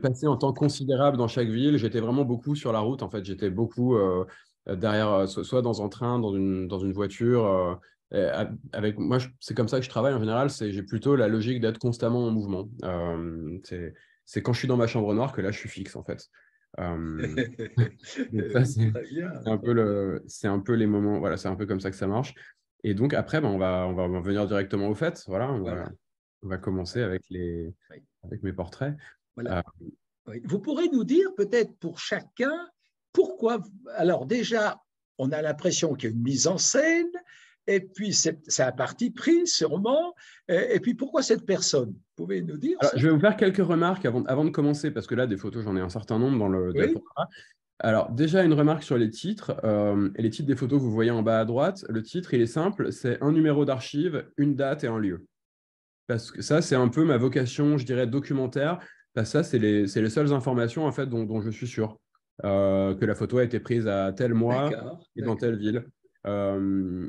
Speaker 2: passer un temps considérable dans chaque ville. J'étais vraiment beaucoup sur la route. En fait, j'étais beaucoup derrière, soit dans un train, dans une voiture. Avec moi, c'est comme ça que je travaille en général. J'ai plutôt la logique d'être constamment en mouvement. C'est quand je suis dans ma chambre noire que là, je suis fixe, en fait. Euh, donc ça,
Speaker 1: Très bien, très bien.
Speaker 2: c'est un peu les moments, voilà, c'est un peu comme ça que ça marche. Et donc après, ben, on va venir directement au fait. Voilà,
Speaker 1: Voilà.
Speaker 2: on va commencer avec
Speaker 1: Oui,
Speaker 2: avec mes portraits.
Speaker 1: voilà.
Speaker 2: Euh,
Speaker 1: Oui. Vous pourrez nous dire peut-être pour chacun pourquoi. Alors déjà, on a l'impression qu'il y a une mise en scène, et puis c'est un parti pris sûrement, et puis pourquoi cette personne? Vous pouvez nous dire
Speaker 2: alors,
Speaker 1: ça?
Speaker 2: je vais vous faire quelques remarques avant de commencer, parce que là, des photos, j'en ai un certain nombre dans le
Speaker 1: Oui,
Speaker 2: diaporama. Alors, déjà, une remarque sur les titres. Et les titres des photos, vous voyez en bas à droite. Le titre, il est simple, c'est un numéro d'archive, une date et un lieu. Parce que ça, c'est un peu ma vocation, je dirais, documentaire. Parce que ça, c'est les seules informations en fait dont je suis sûr. Que la photo a été prise à tel mois
Speaker 1: d'accord,
Speaker 2: et dans
Speaker 1: d'accord.
Speaker 2: telle ville.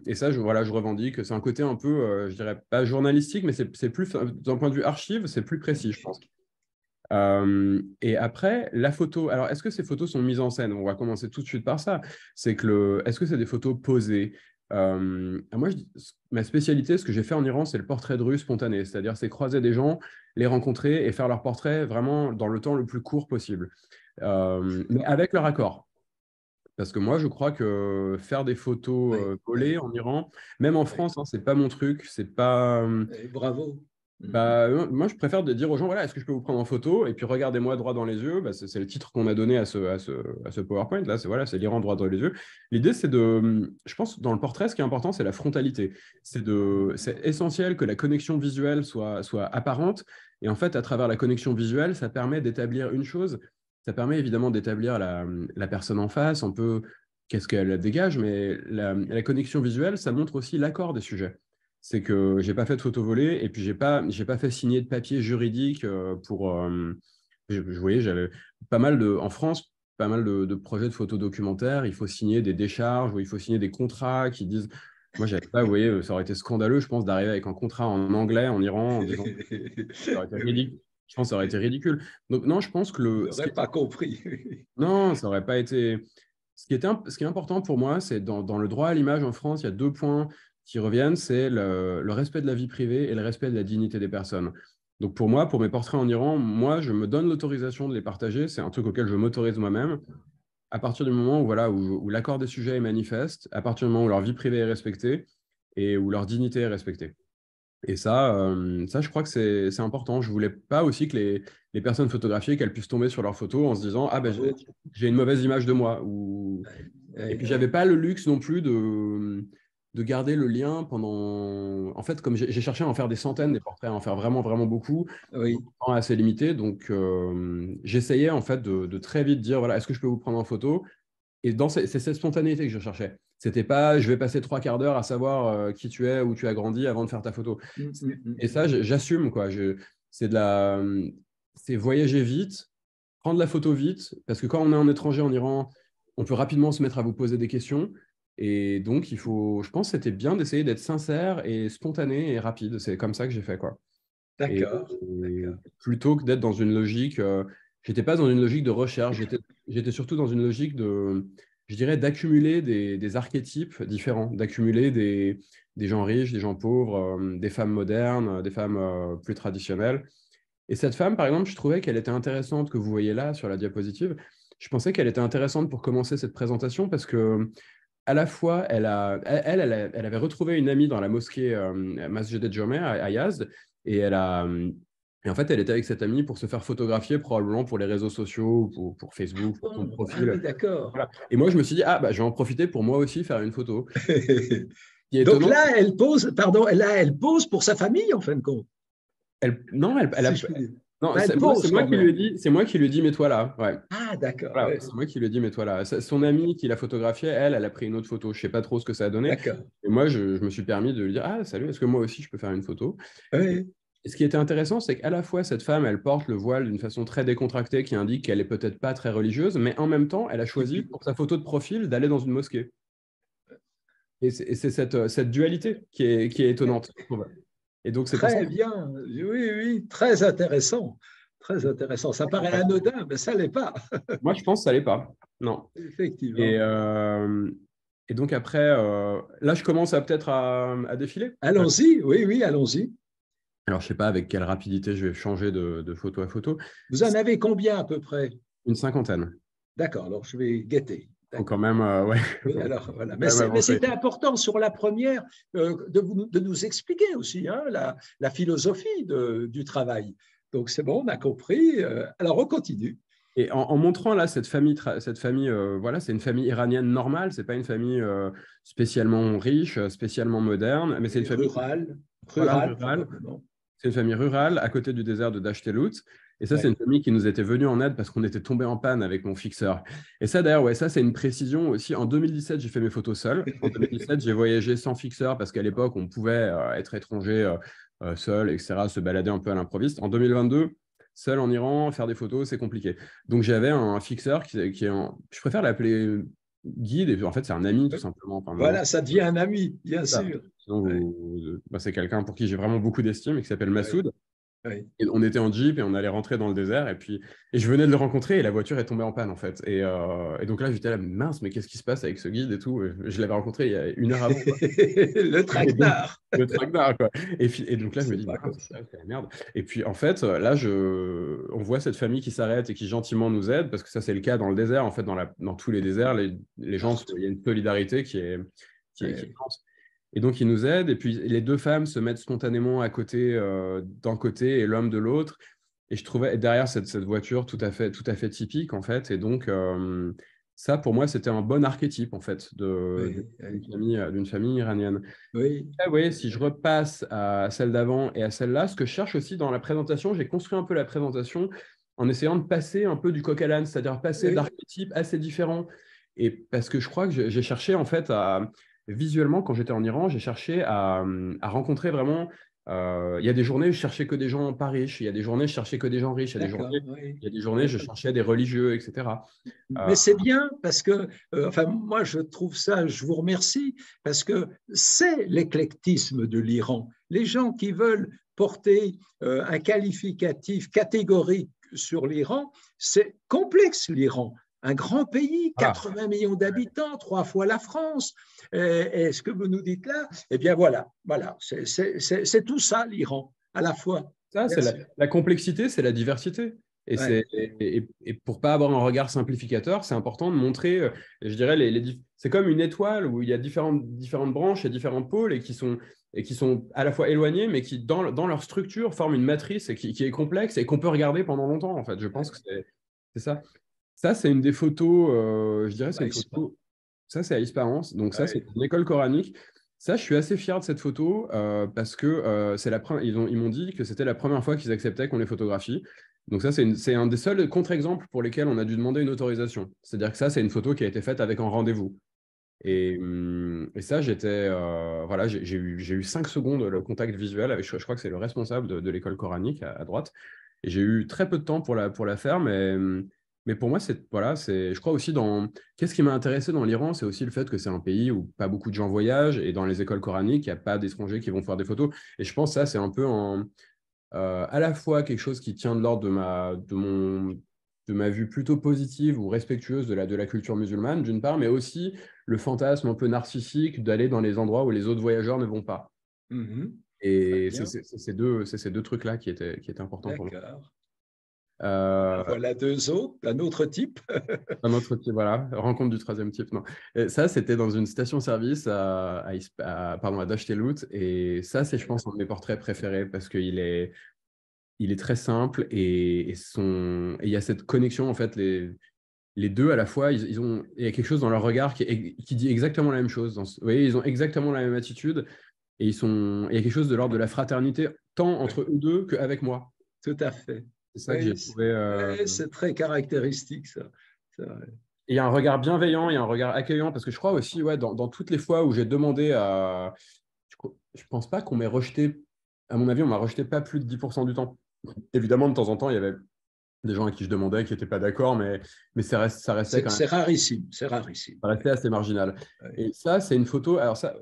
Speaker 2: Et ça, voilà, je revendique. C'est un côté un peu, je dirais, pas journalistique, mais c'est plus, d'un point de vue archive, c'est plus précis, je pense. Et après, la photo. Alors, est-ce que ces photos sont mises en scène? On va commencer tout de suite par ça. Est-ce que c'est des photos posées? Moi, ma spécialité, ce que j'ai fait en Iran, c'est le portrait de rue spontané. C'est-à-dire, c'est croiser des gens, les rencontrer et faire leur portrait vraiment dans le temps le plus court possible. Mais avec leur accord. Parce que moi, je crois que faire des photos
Speaker 1: Oui,
Speaker 2: collées
Speaker 1: oui,
Speaker 2: en Iran, même en
Speaker 1: oui.
Speaker 2: France, hein, c'est pas mon truc. C'est pas.
Speaker 1: Bravo.
Speaker 2: Bah, moi, je préfère de dire aux gens, voilà, est-ce que je peux vous prendre en photo? Et puis regardez-moi droit dans les yeux. Bah, c'est le titre qu'on a donné à ce PowerPoint. Là, c'est voilà, c'est l'Iran droit dans les yeux. L'idée, je pense, dans le portrait, ce qui est important, c'est la frontalité. C'est essentiel que la connexion visuelle soit apparente. Et en fait, à travers la connexion visuelle, ça permet d'établir une chose. Ça permet évidemment d'établir la personne en face, un peu qu'est-ce qu'elle dégage, mais la connexion visuelle, ça montre aussi l'accord des sujets. C'est que j'ai pas fait de photo volée et puis j'ai pas fait signer de papier juridique pour. Je voyais, j'avais en France, pas mal de projets de photos documentaires. Il faut signer des décharges ou il faut signer des contrats qui disent. Moi, j'avais pas, vous voyez, ça aurait été scandaleux, je pense, d'arriver avec un contrat en anglais en Iran en disant ça aurait été
Speaker 1: Oui,
Speaker 2: ridicule. Je pense que ça aurait été ridicule. Donc, non, je pense que
Speaker 1: on n'aurait pas compris.
Speaker 2: non, ça aurait pas été. Ce qui est important pour moi, c'est dans le droit à l'image en France, il y a deux points qui reviennent, c'est le respect de la vie privée et le respect de la dignité des personnes. Donc pour moi, pour mes portraits en Iran, moi, je me donne l'autorisation de les partager. C'est un truc auquel je m'autorise moi-même. À partir du moment où, voilà, où l'accord des sujets est manifeste, à partir du moment où leur vie privée est respectée et où leur dignité est respectée. Et ça, je crois que c'est important. Je voulais pas aussi que les personnes photographiées, qu'elles puissent tomber sur leurs photos en se disant, ah ben
Speaker 1: Bravo.
Speaker 2: j'ai une mauvaise image de moi.
Speaker 1: Oui,
Speaker 2: Et
Speaker 1: oui,
Speaker 2: puis j'avais
Speaker 1: oui.
Speaker 2: pas le luxe non plus de garder le lien pendant. En fait, comme j'ai cherché à en faire des centaines, des portraits, à en faire vraiment, vraiment beaucoup,
Speaker 1: Oui,
Speaker 2: en temps assez limité. Donc j'essayais en fait de très vite dire, voilà, est-ce que je peux vous prendre en photo? Et c'est cette spontanéité que je cherchais. C'était pas, je vais passer 3 quarts d'heure à savoir qui tu es, où tu as grandi avant de faire ta photo. Et ça, j'assume, quoi. C'est de la, c'est voyager vite, prendre la photo vite, parce que quand on est en étranger en Iran, on peut rapidement se mettre à vous poser des questions. Et donc, je pense que c'était bien d'essayer d'être sincère et spontané et rapide. C'est comme ça que j'ai fait, quoi. Et,
Speaker 1: d'accord,
Speaker 2: et
Speaker 1: d'accord.
Speaker 2: plutôt que d'être dans une logique, j'étais pas dans une logique de recherche, j'étais surtout dans une logique je dirais, d'accumuler des archétypes différents, d'accumuler des gens riches, des gens pauvres, des femmes modernes, des femmes plus traditionnelles. Et cette femme, par exemple, je trouvais qu'elle était intéressante, que vous voyez là sur la diapositive. Je pensais qu'elle était intéressante pour commencer cette présentation parce que à la fois, elle avait retrouvé une amie dans la mosquée Masjid al-Jami à Yazd, et et en fait, elle était avec cette amie pour se faire photographier, probablement pour les réseaux sociaux, pour Facebook, pour son
Speaker 1: Bon, ah
Speaker 2: profil.
Speaker 1: oui, d'accord.
Speaker 2: Voilà. Et moi, je me suis dit, ah, bah, je vais en profiter pour moi aussi faire une photo. Ce qui est
Speaker 1: Donc
Speaker 2: étonnant,
Speaker 1: là, elle pose, pardon, là, elle pose pour sa famille, en fin de compte.
Speaker 2: Non, elle a.
Speaker 1: si je puis dire.
Speaker 2: Non,
Speaker 1: Ben, elle
Speaker 2: c'est
Speaker 1: pose
Speaker 2: moi
Speaker 1: quand
Speaker 2: qui lui ai
Speaker 1: même.
Speaker 2: dit, c'est moi qui lui ai dit, mets-toi là. Ouais.
Speaker 1: Ah, d'accord.
Speaker 2: Voilà,
Speaker 1: Ouais.
Speaker 2: c'est moi qui lui ai dit, mets-toi là. Son amie qui l'a photographiée, elle a pris une autre photo. Je sais pas trop ce que ça a donné.
Speaker 1: D'accord.
Speaker 2: Et moi, je me suis permis de lui dire, ah, salut, est-ce que moi aussi je peux faire une photo? Et,
Speaker 1: Oui,
Speaker 2: et ce qui était intéressant, c'est qu'à la fois, cette femme, elle porte le voile d'une façon très décontractée qui indique qu'elle est peut-être pas très religieuse, mais en même temps, elle a choisi
Speaker 1: typique.
Speaker 2: pour sa photo de profil d'aller dans une mosquée. Et c'est cette dualité qui est étonnante, je trouve. Et donc, c'est pour ça
Speaker 1: Très bien. Oui, oui, très intéressant. Très intéressant. Ça paraît
Speaker 2: que
Speaker 1: anodin, mais ça l'est pas.
Speaker 2: moi, je pense que ça l'est pas. Non. Et,
Speaker 1: Effectivement.
Speaker 2: euh, et donc après, là, je commence à peut-être à défiler.
Speaker 1: Allons-y. Oui, oui, allons-y.
Speaker 2: Alors, je sais pas avec quelle rapidité je vais changer de photo à photo.
Speaker 1: Vous en avez combien à peu près?
Speaker 2: Une cinquantaine.
Speaker 1: D'accord, alors je vais guetter.
Speaker 2: Faut quand
Speaker 1: D'accord.
Speaker 2: même, ouais,
Speaker 1: Oui,
Speaker 2: faut
Speaker 1: alors voilà.
Speaker 2: quand même
Speaker 1: Mais
Speaker 2: avancer.
Speaker 1: c'était important sur la première de nous expliquer aussi hein, la philosophie du travail. Donc c'est bon, on a compris. Alors on continue.
Speaker 2: Et en montrant là cette famille, voilà, c'est une famille iranienne normale. C'est pas une famille spécialement riche, spécialement moderne, mais c'est une
Speaker 1: Oui,
Speaker 2: famille, voilà,
Speaker 1: rural
Speaker 2: rurale.
Speaker 1: probablement.
Speaker 2: C'est une famille rurale à côté du désert de Dashtelout. Et ça, c'est une
Speaker 1: Oui.
Speaker 2: famille qui nous était venue en aide parce qu'on était tombé en panne avec mon fixeur. Et ça, d'ailleurs, ouais, ça, c'est une précision aussi. En 2017, j'ai fait mes photos seul. En 2017, j'ai voyagé sans fixeur parce qu'à l'époque, on pouvait être étranger seul, etc., se balader un peu à l'improviste. En 2022, seul en Iran, faire des photos, c'est compliqué. Donc, j'avais un fixeur qui est je préfère l'appeler guide. Et puis, en fait, c'est un ami, tout simplement. Enfin, maintenant,
Speaker 1: Voilà, ça devient un ami, bien
Speaker 2: c'est ça.
Speaker 1: sûr.
Speaker 2: Sinon,
Speaker 1: Oui,
Speaker 2: bah, c'est quelqu'un pour qui j'ai vraiment beaucoup d'estime et qui s'appelle
Speaker 1: oui,
Speaker 2: Massoud.
Speaker 1: oui.
Speaker 2: Et on était en Jeep et on allait rentrer dans le désert. Et je venais de le rencontrer et la voiture est tombée en panne, en fait. Et donc là, j'étais là, mince, mais qu'est-ce qui se passe avec ce guide et tout? Je l'avais rencontré il y a une heure avant, quoi.
Speaker 1: Le
Speaker 2: Et donc,
Speaker 1: traquenard.
Speaker 2: le traquenard, quoi. Et donc là, je me
Speaker 1: C'est
Speaker 2: dis,
Speaker 1: pas
Speaker 2: mince,
Speaker 1: comme ça.
Speaker 2: c'est la merde. Et puis, en fait, là, on voit cette famille qui s'arrête et qui gentiment nous aide, parce que ça, c'est le cas dans le désert. En fait, dans tous les déserts, les gens, il
Speaker 1: Partout.
Speaker 2: y a une solidarité qui est
Speaker 1: Oui,
Speaker 2: immense. Et donc, ils nous aident. Et puis, les deux femmes se mettent spontanément à côté, d'un côté et l'homme de l'autre. Et je trouvais derrière cette voiture tout à fait typique, en fait. Et donc, ça, pour moi, c'était un bon archétype, en fait,
Speaker 1: oui, oui,
Speaker 2: d'une famille iranienne.
Speaker 1: oui.
Speaker 2: Ah oui, si je repasse à celle d'avant et à celle-là, ce que je cherche aussi dans la présentation, j'ai construit un peu la présentation en essayant de passer un peu du coq à l'âne, c'est-à-dire passer
Speaker 1: Oui.
Speaker 2: d'archétypes assez différents. Et parce que je crois que j'ai cherché, en fait, visuellement, quand j'étais en Iran, j'ai cherché à rencontrer vraiment. Il y a des journées, je cherchais que des gens pas riches. Il y a des journées, je cherchais que des gens riches.
Speaker 1: D'accord, oui.
Speaker 2: Il y a des journées,
Speaker 1: Oui.
Speaker 2: je cherchais des religieux, etc. Euh,
Speaker 1: Mais c'est bien parce que, enfin, moi je trouve ça, je vous remercie, parce que c'est l'éclectisme de l'Iran. Les gens qui veulent porter un qualificatif catégorique sur l'Iran, c'est complexe l'Iran. Un grand pays,
Speaker 2: voilà.
Speaker 1: 80 millions d'habitants, 3 fois la France. Et ce que vous nous dites là, eh bien voilà, voilà, c'est tout ça l'Iran, à la fois.
Speaker 2: Ça, c'est
Speaker 1: Merci.
Speaker 2: la complexité, c'est la diversité.
Speaker 1: Ouais,
Speaker 2: Et pour pas avoir un regard simplificateur, c'est important de montrer, je dirais, c'est comme une étoile où il y a différentes branches et différents pôles et qui sont à la fois éloignés, mais qui, dans leur structure, forment une matrice et qui est complexe et qu'on peut regarder pendant longtemps, en fait. Je pense que c'est ça. Ça, c'est une des photos, je dirais, c'est une
Speaker 1: ouais,
Speaker 2: photo. Ça, c'est à Ispahan. Donc, ça, c'est
Speaker 1: ouais.
Speaker 2: une école coranique. Ça, je suis assez fier de cette photo parce que c'est ils m'ont dit que c'était la première fois qu'ils acceptaient qu'on les photographie. Donc, ça, c'est un des seuls contre-exemples pour lesquels on a dû demander une autorisation. C'est-à-dire que ça, c'est une photo qui a été faite avec un rendez-vous. Et ça, voilà, j'ai eu 5 secondes le contact visuel avec, je crois que c'est le responsable de l'école coranique à droite. Et j'ai eu très peu de temps pour la faire, mais pour moi, voilà, je crois aussi qu'est-ce qui m'a intéressé dans l'Iran, c'est aussi le fait que c'est un pays où pas beaucoup de gens voyagent et dans les écoles coraniques, il n'y a pas d'étrangers qui vont faire des photos. Et je pense que ça, c'est un peu à la fois quelque chose qui tient de l'ordre de ma vue plutôt positive ou respectueuse de la culture musulmane, d'une part, mais aussi le fantasme un peu narcissique d'aller dans les endroits où les autres voyageurs ne vont pas.
Speaker 1: Mhm. Très
Speaker 2: Et
Speaker 1: bien,
Speaker 2: c'est ces deux trucs-là qui étaient importants pour moi.
Speaker 1: d'accord. En
Speaker 2: Euh,
Speaker 1: voilà deux autres, d'un autre type.
Speaker 2: un autre type, voilà, rencontre du troisième type, non. Et ça, c'était dans une station-service pardon, à Dashtelhout. Et ça, c'est, je pense, un de mes portraits préférés parce il est très simple et il y a cette connexion, en fait, les deux à la fois, il y a quelque chose dans leur regard qui dit exactement la même chose. Vous voyez, ils ont exactement la même attitude et il y a quelque chose de l'ordre de la fraternité tant entre eux deux qu'avec moi.
Speaker 1: Tout à fait.
Speaker 2: C'est ça que j'ai
Speaker 1: Oui,
Speaker 2: trouvé.
Speaker 1: c'est très caractéristique, ça. C'est vrai.
Speaker 2: Il y a un regard bienveillant, il y a un regard accueillant, parce que je crois aussi, ouais, dans toutes les fois où j'ai demandé à. Je pense pas qu'on m'ait rejeté. À mon avis, on m'a rejeté pas plus de 10% du temps. Évidemment, de temps en temps, il y avait des gens à qui je demandais qui n'étaient pas d'accord, mais ça restait quand même.
Speaker 1: C'est rarissime, c'est rarissime.
Speaker 2: Ça restait assez marginal.
Speaker 1: Oui.
Speaker 2: Et ça, c'est une photo. Alors, ça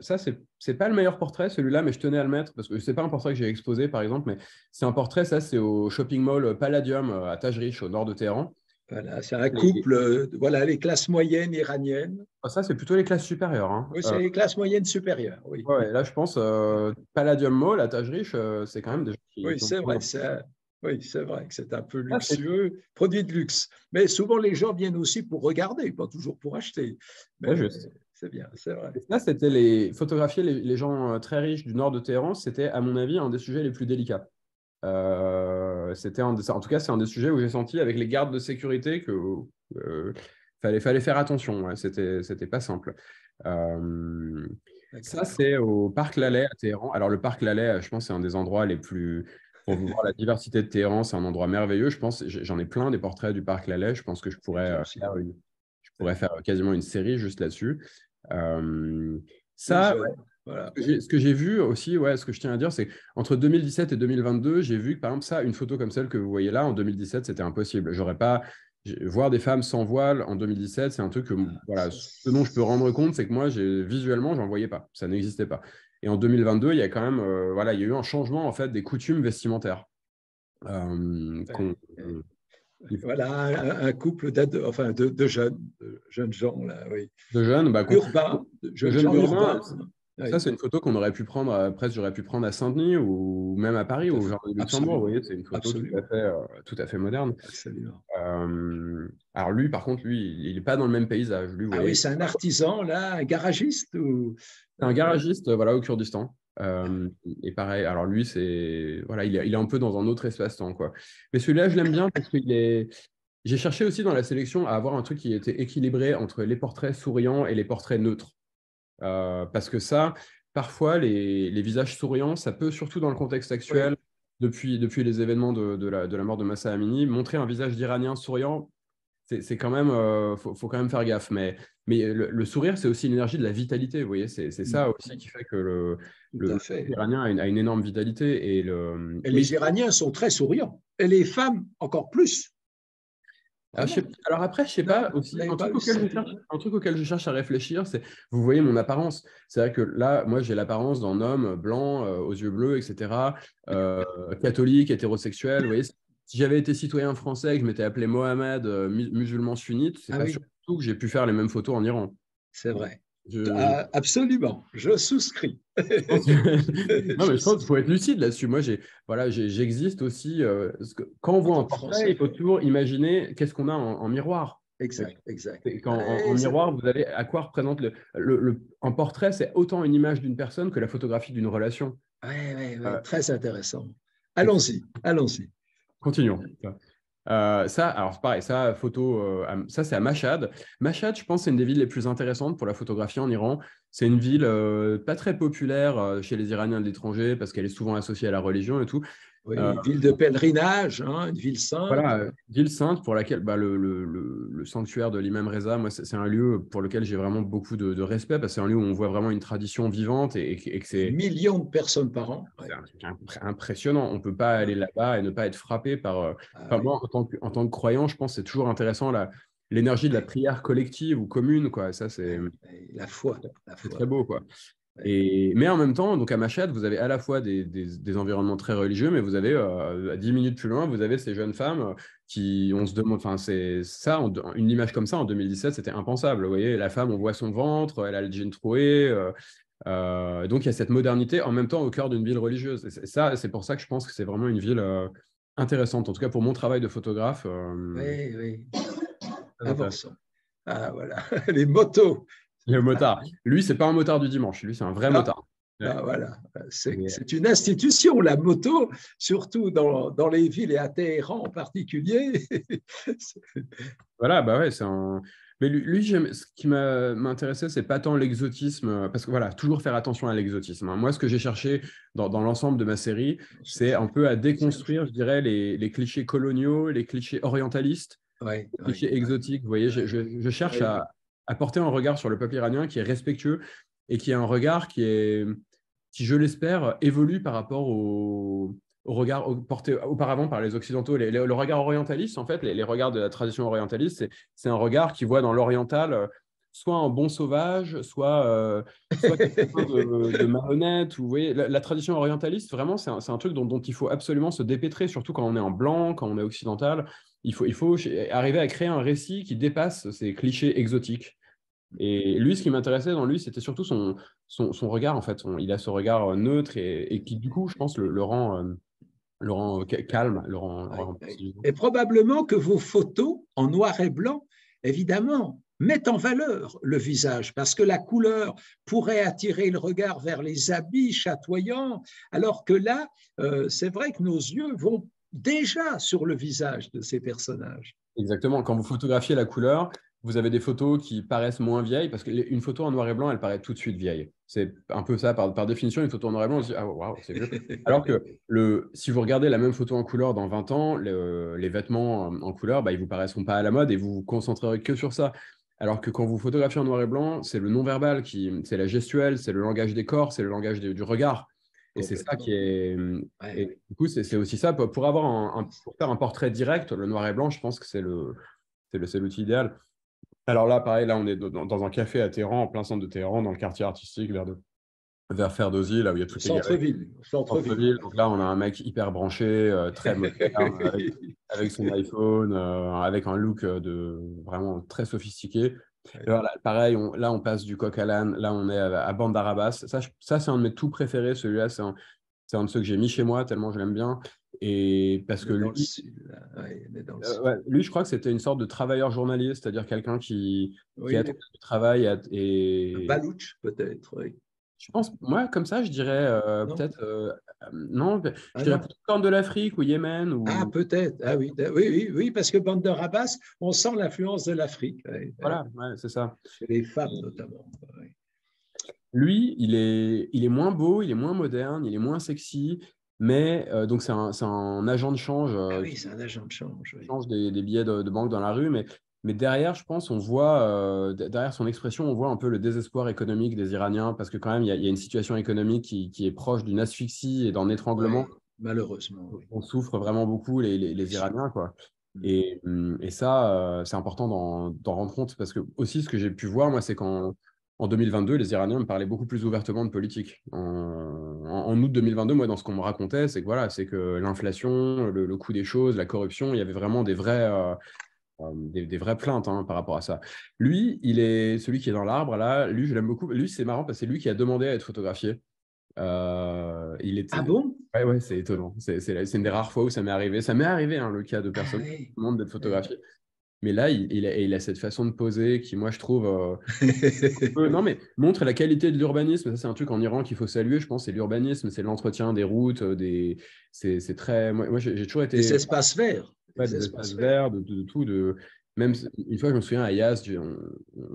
Speaker 2: c'est pas le meilleur portrait, celui-là, mais je tenais à le mettre parce que c'est pas un portrait que j'ai exposé, par exemple, mais c'est un portrait, ça, c'est au shopping mall Palladium à Tajrish, au nord de Téhéran.
Speaker 1: Voilà, c'est un
Speaker 2: Et,
Speaker 1: couple, voilà, les classes moyennes iraniennes.
Speaker 2: ça, c'est plutôt les classes supérieures, hein.
Speaker 1: Oui, c'est les classes moyennes supérieures, oui.
Speaker 2: Ouais, là, je pense, Palladium Mall à Tajrish, c'est quand même des gens
Speaker 1: Oui,
Speaker 2: qui ont.
Speaker 1: c'est vrai, oui, c'est vrai que c'est un peu
Speaker 2: Ah,
Speaker 1: luxueux, produit de luxe. Mais souvent, les gens viennent aussi pour regarder, pas toujours pour acheter.
Speaker 2: c'est
Speaker 1: Mais
Speaker 2: juste.
Speaker 1: c'est bien, c'est vrai.
Speaker 2: Et ça, c'était photographier les gens très riches du nord de Téhéran, c'était, à mon avis, un des sujets les plus délicats. En tout cas, c'est un des sujets où j'ai senti avec les gardes de sécurité que fallait faire attention. Ouais, c'était pas simple. Ça, c'est au parc Laleh à Téhéran. Alors, le parc Laleh, je pense, c'est un des endroits les plus. Pour voir la diversité de Téhéran, c'est un endroit merveilleux. Je pense, j'en ai plein des portraits du parc Laleh. Je pense que je pourrais faire quasiment une série juste là-dessus. Euh, ça,
Speaker 1: Voilà.
Speaker 2: ce que j'ai vu aussi, ouais, ce que je tiens à dire, c'est qu'entre 2017 et 2022, j'ai vu que, par exemple, ça, une photo comme celle que vous voyez là, en 2017, c'était impossible. J'aurais pas. Voir des femmes sans voile en 2017, c'est un truc que, voilà, ce dont je peux rendre compte, c'est que moi, visuellement, j'en voyais pas. Ça n'existait pas. Et en 2022, il y a quand même, voilà, il y a eu un changement, en fait, des coutumes vestimentaires.
Speaker 1: Voilà, un couple enfin, de jeunes gens, là, oui.
Speaker 2: De jeunes, bah,
Speaker 1: Urbains,
Speaker 2: de
Speaker 1: jeunes
Speaker 2: jeunes
Speaker 1: gens
Speaker 2: urbains.
Speaker 1: urbains.
Speaker 2: Ça,
Speaker 1: Oui,
Speaker 2: c'est une photo qu'on aurait pu prendre, presque j'aurais pu prendre à Saint-Denis ou même à Paris
Speaker 1: tout à
Speaker 2: ou au
Speaker 1: fait.
Speaker 2: Jardin du Luxembourg. Vous
Speaker 1: Absolument.
Speaker 2: voyez, c'est une photo
Speaker 1: Absolument.
Speaker 2: tout à fait moderne.
Speaker 1: Absolument.
Speaker 2: Alors lui, par contre, lui, il n'est pas dans le même paysage. Lui, vous
Speaker 1: Ah oui,
Speaker 2: voyez,
Speaker 1: c'est un artisan, là, un garagiste ou...
Speaker 2: c'est un garagiste, voilà, au Kurdistan. Et pareil, alors lui, voilà, il est un peu dans un autre espace-temps, quoi. Mais celui-là, je l'aime bien parce qu'il est. J'ai cherché aussi dans la sélection à avoir un truc qui était équilibré entre les portraits souriants et les portraits neutres. Parce que ça, parfois, les visages souriants, ça peut, surtout dans le contexte
Speaker 1: Oui,
Speaker 2: actuel, depuis les événements de la mort de Massa Amini, montrer un visage d'Iranien souriant, c'est quand même, faut quand même faire gaffe. Mais le sourire, c'est aussi l'énergie de la vitalité. Vous voyez, c'est ça aussi qui fait que
Speaker 1: tout à
Speaker 2: le
Speaker 1: fait.
Speaker 2: Iranien a une énorme vitalité.
Speaker 1: Et
Speaker 2: Oui.
Speaker 1: les Iraniens sont très souriants. Et les femmes encore plus. Vraiment.
Speaker 2: Alors après, je sais
Speaker 1: Non,
Speaker 2: pas
Speaker 1: vous
Speaker 2: aussi,
Speaker 1: n'avez pas eu ça.
Speaker 2: un truc auquel je cherche à réfléchir, c'est, vous voyez mon apparence. C'est vrai que là, moi, j'ai l'apparence d'un homme blanc, aux yeux bleus, etc., euh, catholique, hétérosexuel. Vous voyez, si j'avais été citoyen français et que je m'étais appelé Mohamed, musulman sunnite, c'est
Speaker 1: Ah
Speaker 2: pas sûr
Speaker 1: oui,
Speaker 2: du tout que j'ai pu faire les mêmes photos en Iran.
Speaker 1: c'est vrai.
Speaker 2: Je,
Speaker 1: Ah, absolument, je souscris.
Speaker 2: je pense que- Non, mais je pense qu'il faut être lucide là-dessus. Moi, j'existe aussi. Parce que quand on
Speaker 1: En
Speaker 2: voit un
Speaker 1: tant que
Speaker 2: portrait, il
Speaker 1: Français.
Speaker 2: faut toujours imaginer qu'est-ce qu'on a en miroir.
Speaker 1: Exact, exact.
Speaker 2: Et quand, en
Speaker 1: Et
Speaker 2: miroir, vous avez à quoi représente un portrait, c'est autant une image d'une personne que la photographie d'une relation.
Speaker 1: très intéressant.
Speaker 2: C'est-
Speaker 1: Allons-y, allons-y.
Speaker 2: Continuons. Ça, alors pareil, ça c'est à Mashhad. Mashhad, je pense, c'est une des villes les plus intéressantes pour la photographie en Iran. C'est une ville pas très populaire chez les Iraniens de l'étranger parce qu'elle est souvent associée à la religion et tout. Euh,
Speaker 1: Oui, ville de pèlerinage, hein, une ville sainte.
Speaker 2: Voilà, ville sainte pour laquelle le sanctuaire de l'imam Reza, moi, c'est un lieu pour lequel j'ai vraiment beaucoup de respect parce que c'est un lieu où on voit vraiment une tradition vivante et que
Speaker 1: Des millions de personnes par an.
Speaker 2: c'est un truc impressionnant. On ne peut pas aller là-bas et ne pas être frappé par.
Speaker 1: Ah
Speaker 2: Enfin,
Speaker 1: oui,
Speaker 2: moi, en tant que croyant, je pense que c'est toujours intéressant l'énergie de la prière collective ou commune, quoi. Ça,
Speaker 1: la foi, la
Speaker 2: c'est
Speaker 1: foi.
Speaker 2: très beau, quoi.
Speaker 1: Oui,
Speaker 2: Mais en même temps, donc à Machhad, vous avez à la fois des environnements très religieux, mais vous avez, à 10 minutes plus loin, vous avez ces jeunes femmes qui, on se demande, enfin, c'est ça, une image comme ça en 2017, c'était impensable. Vous voyez, la femme, on voit son ventre, elle a le jean troué. Donc il y a cette modernité en même temps au cœur d'une ville religieuse. Et ça, c'est pour ça que je pense que c'est vraiment une ville intéressante. En tout cas, pour mon travail de photographe,
Speaker 1: oui, oui.
Speaker 2: très intéressant.
Speaker 1: Avançons. Ah voilà, les motos.
Speaker 2: Le motard. Lui, c'est pas un motard du dimanche. Lui, c'est un vrai
Speaker 1: Ah,
Speaker 2: motard. Ouais.
Speaker 1: ah, voilà,
Speaker 2: Et,
Speaker 1: c'est une institution, la moto, surtout dans les villes et à Téhéran en particulier.
Speaker 2: voilà, bah ouais, Mais ce qui m'a intéressé, c'est pas tant l'exotisme, parce que voilà, toujours faire attention à l'exotisme, hein. Moi, ce que j'ai cherché dans l'ensemble de ma série, c'est un peu à déconstruire, je dirais, les clichés coloniaux, les clichés orientalistes,
Speaker 1: Oui,
Speaker 2: les
Speaker 1: oui,
Speaker 2: clichés exotiques. Vous voyez, je cherche
Speaker 1: oui.
Speaker 2: à porter un regard sur le peuple iranien qui est respectueux et qui est un regard qui, je l'espère, évolue par rapport au regard porté auparavant par les Occidentaux. Le regard orientaliste, en fait, les regards de la tradition orientaliste, c'est un regard qui voit dans l'oriental soit un bon sauvage, soit quelqu'un de malhonnête. Vous voyez, la tradition orientaliste, vraiment, c'est un truc dont il faut absolument se dépêtrer, surtout quand on est en blanc, quand on est occidental. Il faut arriver à créer un récit qui dépasse ces clichés exotiques. Et lui, ce qui m'intéressait dans lui, c'était surtout son regard, en fait. Il a ce regard neutre et qui, du coup, je pense, le rend calme, le rend
Speaker 1: Et probablement que vos photos en noir et blanc, évidemment, mettent en valeur le visage parce que la couleur pourrait attirer le regard vers les habits chatoyants, alors que là, c'est vrai que nos yeux vont déjà sur le visage de ces personnages.
Speaker 2: Exactement. Quand vous photographiez la couleur, vous avez des photos qui paraissent moins vieilles parce qu'une photo en noir et blanc, elle paraît tout de suite vieille. C'est un peu ça, par définition, une photo en noir et blanc, on se dit, ah waouh, c'est vieux. Alors que si vous regardez la même photo en couleur dans 20 ans, les vêtements en couleur, bah, ils ne vous paraîtront pas à la mode et vous vous concentrerez que sur ça. Alors que quand vous photographiez en noir et blanc, c'est le non-verbal, c'est la gestuelle, c'est le langage des corps, c'est le langage du regard. Et c'est ça qui est.
Speaker 1: Ouais,
Speaker 2: Et du coup, c'est aussi ça. Pour avoir pour faire un portrait direct, le noir et blanc, je pense que c'est l'outil idéal. Alors là, pareil, là, on est dans un café à Téhéran, en plein centre de Téhéran, dans le quartier artistique, vers Ferdowsi, là où il y a
Speaker 1: au
Speaker 2: toutes les galeries.
Speaker 1: centre-ville. Au centre-ville.
Speaker 2: Centre-ville. Donc là, on a un mec hyper branché, très moderne, avec son iPhone, avec un look vraiment très sophistiqué. Et voilà, pareil, là, on passe du coq à l'âne. Là, on est à Bande d'Arabas. Ça c'est un de mes tout préférés. Celui-là, c'est un de ceux que j'ai mis chez moi, tellement je l'aime bien. Et parce
Speaker 1: On
Speaker 2: que
Speaker 1: est dans le
Speaker 2: lui,
Speaker 1: sud. Là. Ouais, on est dans le sud.
Speaker 2: ouais, lui, je crois que c'était une sorte de travailleur journalier, c'est-à-dire quelqu'un qui
Speaker 1: Oui,
Speaker 2: attendait du travail. Et
Speaker 1: Balouch, peut-être. Oui.
Speaker 2: je pense, moi, comme ça, je dirais
Speaker 1: Non?
Speaker 2: peut-être, non, je
Speaker 1: Ah
Speaker 2: dirais
Speaker 1: non.
Speaker 2: plutôt Corne de l'Afrique ou Yémen.
Speaker 1: Ah, peut-être. Ah oui, oui, oui, oui, parce que Bande de Rabas, on sent l'influence de l'Afrique, oui, oui.
Speaker 2: Voilà, ouais, c'est ça.
Speaker 1: Chez les femmes notamment. Oui.
Speaker 2: Lui, il est moins beau, il est moins moderne, il est moins sexy, mais donc c'est un agent de change
Speaker 1: Ah oui,
Speaker 2: qui
Speaker 1: c'est un agent de change. Oui.
Speaker 2: change des billets de banque dans la rue, mais derrière, je pense, on voit, derrière son expression, on voit un peu le désespoir économique des Iraniens, parce que quand même, il y a une situation économique qui est proche d'une asphyxie et d'un étranglement.
Speaker 1: Oui, malheureusement, oui.
Speaker 2: On souffre vraiment beaucoup, les Iraniens, quoi.
Speaker 1: Mm.
Speaker 2: Et ça, c'est important d'en rendre compte, parce que aussi, ce que j'ai pu voir, moi, c'est qu'en 2022, les Iraniens me parlaient beaucoup plus ouvertement de politique. En août 2022, moi, dans ce qu'on me racontait, c'est que voilà, c'est que l'inflation, le coût des choses, la corruption, il y avait vraiment des vraies plaintes, hein, par rapport à ça. Lui, il est celui qui est dans l'arbre, là. Lui, je l'aime beaucoup. Lui, c'est marrant parce que c'est lui qui a demandé à être photographié. Il
Speaker 1: Ah
Speaker 2: était.
Speaker 1: bon?
Speaker 2: Ouais, ouais, c'est étonnant. C'est une des rares fois où ça m'est arrivé. Ça m'est arrivé, hein, le cas de
Speaker 1: Ah
Speaker 2: personnes qui
Speaker 1: oui.
Speaker 2: demandent d'être
Speaker 1: Oui.
Speaker 2: photographiées. Mais là, il a cette façon de poser qui, moi, je trouve, non, mais montre la qualité de l'urbanisme. Ça, c'est un truc en Iran qu'il faut saluer, je pense. C'est l'urbanisme, c'est l'entretien des routes. C'est très. Moi, j'ai toujours
Speaker 1: Des
Speaker 2: été.
Speaker 1: espaces verts.
Speaker 2: Ouais,
Speaker 1: Des
Speaker 2: des espaces
Speaker 1: espaces verts.
Speaker 2: verts, de tout. Même une fois, je me souviens à Yazd,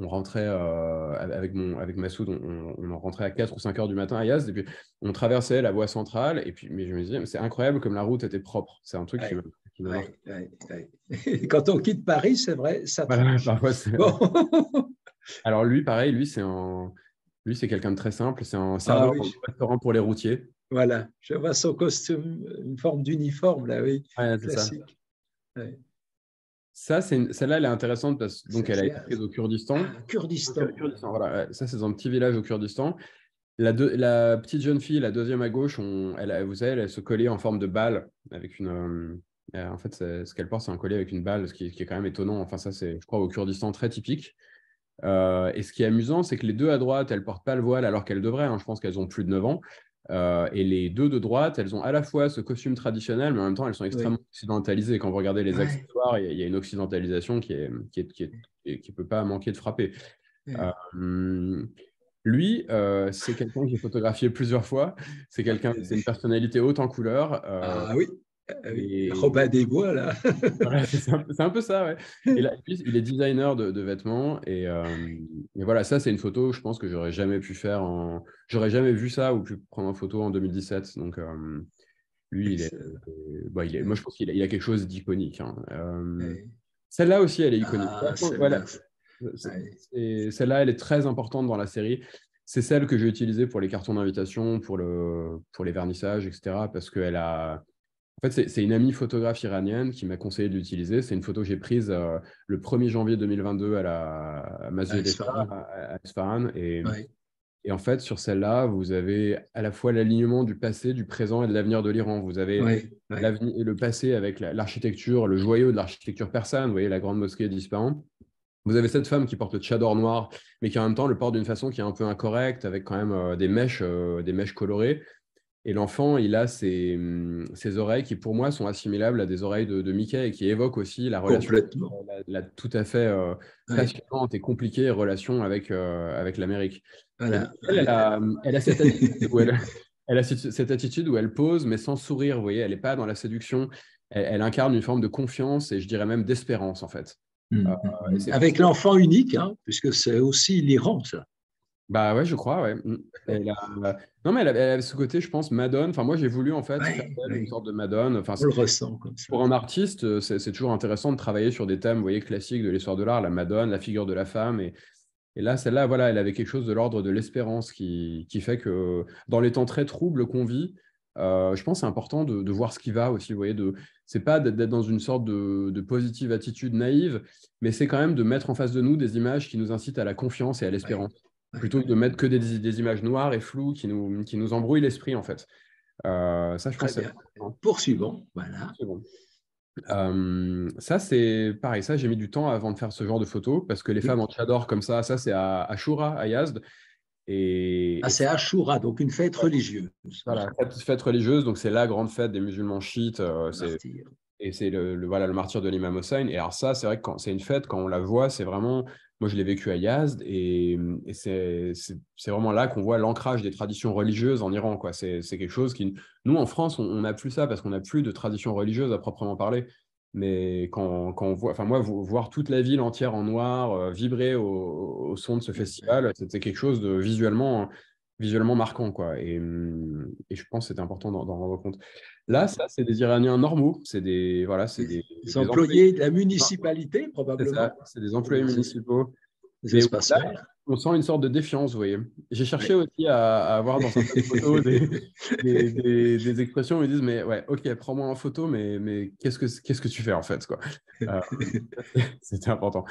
Speaker 2: on rentrait avec Massoud, on en rentrait à 4 ou 5 heures du matin à Yazd, et puis on traversait la voie centrale, et puis mais je me disais, mais c'est incroyable comme la route était propre. C'est un truc qui
Speaker 1: Ouais,
Speaker 2: me marque.
Speaker 1: ouais, ouais, ouais. Quand on quitte Paris, c'est vrai, ça
Speaker 2: Voilà,
Speaker 1: tranche.
Speaker 2: parfois,
Speaker 1: Bon.
Speaker 2: alors lui, pareil, lui, c'est quelqu'un de très simple, c'est un
Speaker 1: Ah
Speaker 2: serveur dans
Speaker 1: oui,
Speaker 2: un restaurant pour les routiers.
Speaker 1: voilà. Je vois son costume, une forme d'uniforme, là, oui,
Speaker 2: Ouais, c'est ça.
Speaker 1: classique. Ouais.
Speaker 2: Celle-là, elle est intéressante parce que donc elle a été prise au Kurdistan.
Speaker 1: Ah, Kurdistan.
Speaker 2: Kurdistan, voilà, ouais. Ça, c'est un petit village au Kurdistan. La petite jeune fille, la deuxième à gauche, vous savez, elle a ce collier en forme de balle avec une. En fait, ce qu'elle porte, c'est un collier avec une balle, ce qui est quand même étonnant. Enfin, ça, c'est, je crois, au Kurdistan très typique. Et ce qui est amusant, c'est que les deux à droite, elles portent pas le voile alors qu'elles devraient, hein. Je pense qu'elles ont plus de 9 ans. Et les deux de droite, elles ont à la fois ce costume traditionnel, mais en même temps, elles sont extrêmement
Speaker 1: Oui.
Speaker 2: occidentalisées. Quand vous regardez les
Speaker 1: Ouais.
Speaker 2: accessoires, il y a une occidentalisation qui peut pas manquer de frapper.
Speaker 1: Ouais.
Speaker 2: Euh, Lui, c'est quelqu'un que j'ai photographié plusieurs fois. C'est une personnalité haute en couleur.
Speaker 1: Ah oui. Robin des Bois, là.
Speaker 2: Voilà, c'est un peu ça, ouais. Et là, lui, il est designer de vêtements. Et voilà, ça, c'est une photo, je pense que j'aurais jamais pu faire en. J'aurais jamais vu ça ou pu prendre en photo en 2017. Donc, lui, bah, moi, je pense qu'il a quelque chose d'iconique, hein. Celle-là aussi, elle est iconique.
Speaker 1: Ah,
Speaker 2: Voilà.
Speaker 1: celle-là. Ouais.
Speaker 2: Celle-là, elle est très importante dans la série. C'est celle que j'ai utilisée pour les cartons d'invitation, pour les vernissages, etc. Parce qu'elle a. En fait, c'est une amie photographe iranienne qui m'a conseillé de l'utiliser. C'est une photo que j'ai prise le 1er janvier 2022 à
Speaker 1: À
Speaker 2: Masjid
Speaker 1: Isfahan.
Speaker 2: à Isfahan.
Speaker 1: Ouais.
Speaker 2: Et en fait, sur celle-là, vous avez à la fois l'alignement du passé, du présent et de l'avenir de l'Iran. Vous avez
Speaker 1: Ouais. Ouais.
Speaker 2: l'avenir et le passé avec l'architecture, le joyau de l'architecture persane. Vous voyez la grande mosquée d'Ispahan. Vous avez cette femme qui porte le tchador noir, mais qui en même temps le porte d'une façon qui est un peu incorrecte, avec quand même des mèches colorées. Et l'enfant, il a ses oreilles qui, pour moi, sont assimilables à des oreilles de Mickey et qui évoquent aussi la relation,
Speaker 1: Complètement.
Speaker 2: la tout à fait
Speaker 1: Ouais.
Speaker 2: passionnante et compliquée relation avec l'Amérique. Et donc,
Speaker 1: Voilà. Ouais.
Speaker 2: elle a cette attitude où cette attitude où elle pose, mais sans sourire, vous voyez, elle n'est pas dans la séduction. Elle incarne une forme de confiance et je dirais même d'espérance, en fait. Euh, et c'est pour
Speaker 1: Avec
Speaker 2: ça.
Speaker 1: l'enfant unique, hein, puisque c'est aussi l'Iran, ça.
Speaker 2: Bah ouais, je crois, ouais. Non, mais elle a ce côté, je pense, Madone. Enfin, moi, j'ai voulu, en fait, faire
Speaker 1: Ouais,
Speaker 2: d'elle une
Speaker 1: ouais.
Speaker 2: sorte de Madone. Enfin,
Speaker 1: On le ressent comme ça.
Speaker 2: pour un artiste, c'est toujours intéressant de travailler sur des thèmes, vous voyez, classiques de l'histoire de l'art, la Madone, la figure de la femme. Et là, celle-là, voilà, elle avait quelque chose de l'ordre de l'espérance qui fait que dans les temps très troubles qu'on vit, je pense que c'est important de voir ce qui va aussi, vous voyez, c'est pas d'être dans une sorte de positive attitude naïve, mais c'est quand même de mettre en face de nous des images qui nous incitent à la confiance et à
Speaker 1: Ouais,
Speaker 2: l'espérance,
Speaker 1: ouais,
Speaker 2: plutôt que
Speaker 1: ouais.
Speaker 2: de mettre que des images noires et floues qui nous embrouillent l'esprit, en fait. Ça, je pense
Speaker 1: Très
Speaker 2: que c'est
Speaker 1: bien.
Speaker 2: important.
Speaker 1: Poursuivons. Voilà.
Speaker 2: C'est bon. Ça, c'est pareil. Ça, j'ai mis du temps avant de faire ce genre de photos parce que les femmes
Speaker 1: Oui.
Speaker 2: en tchador comme ça c'est à Ashura, à Yazd.
Speaker 1: Ah,
Speaker 2: Et
Speaker 1: c'est Ashura, donc une fête religieuse. Oui.
Speaker 2: voilà, fête religieuse, donc c'est la grande fête des musulmans chiites.
Speaker 1: Martyr.
Speaker 2: Et c'est voilà, le martyr de l'imam Hossein. Et alors ça, c'est vrai que quand c'est une fête, quand on la voit, c'est vraiment. Moi, je l'ai vécu à Yazd et c'est vraiment là qu'on voit l'ancrage des traditions religieuses en Iran, quoi. C'est quelque chose qui. Nous, en France, on n'a plus ça parce qu'on n'a plus de tradition religieuse à proprement parler. Mais quand on voit. Enfin, moi, voir toute la ville entière en noir, vibrer au son de ce
Speaker 1: Ouais, ouais.
Speaker 2: festival, c'était quelque chose de visuellement marquant, quoi. Et je pense que c'était important d'en rendre compte. Là, ça, c'est des Iraniens normaux. C'est des, voilà, c'est
Speaker 1: Les
Speaker 2: des employés.
Speaker 1: employés de la
Speaker 2: Non,
Speaker 1: municipalité,
Speaker 2: c'est ça,
Speaker 1: probablement,
Speaker 2: c'est des employés municipaux.
Speaker 1: des
Speaker 2: Mais
Speaker 1: espaces
Speaker 2: là,
Speaker 1: verts.
Speaker 2: on sent une sorte de défiance, vous voyez. J'ai cherché
Speaker 1: Ouais.
Speaker 2: aussi à avoir dans certaines photos des expressions où ils disent, mais ouais, ok, prends-moi en photo, mais qu'est-ce que tu fais en fait, quoi. Euh, C'était important.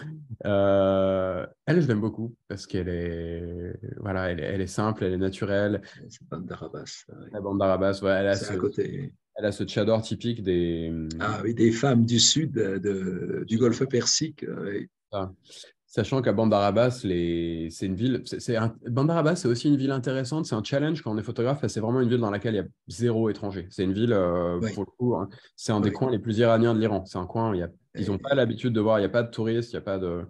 Speaker 2: Elle, je l'aime beaucoup parce qu'elle est, voilà, elle est simple, elle est naturelle.
Speaker 1: C'est pas de Darabas. Ouais.
Speaker 2: La bande d'Arabas, ouais,
Speaker 1: C'est à côté.
Speaker 2: elle a ce tchador typique des.
Speaker 1: Ah oui, des femmes du sud du Golfe Persique.
Speaker 2: Ah. Sachant qu'à Bandarabas, c'est une ville. Bandarabas, c'est aussi une ville intéressante. C'est un challenge quand on est photographe. C'est vraiment une ville dans laquelle il y a zéro étranger. C'est une ville,
Speaker 1: Oui,
Speaker 2: pour le coup, hein, c'est un des
Speaker 1: oui.
Speaker 2: coins les plus iraniens de l'Iran. C'est un coin où ils n'ont pas l'habitude de voir, il n'y a pas de touristes, il n'y a pas de.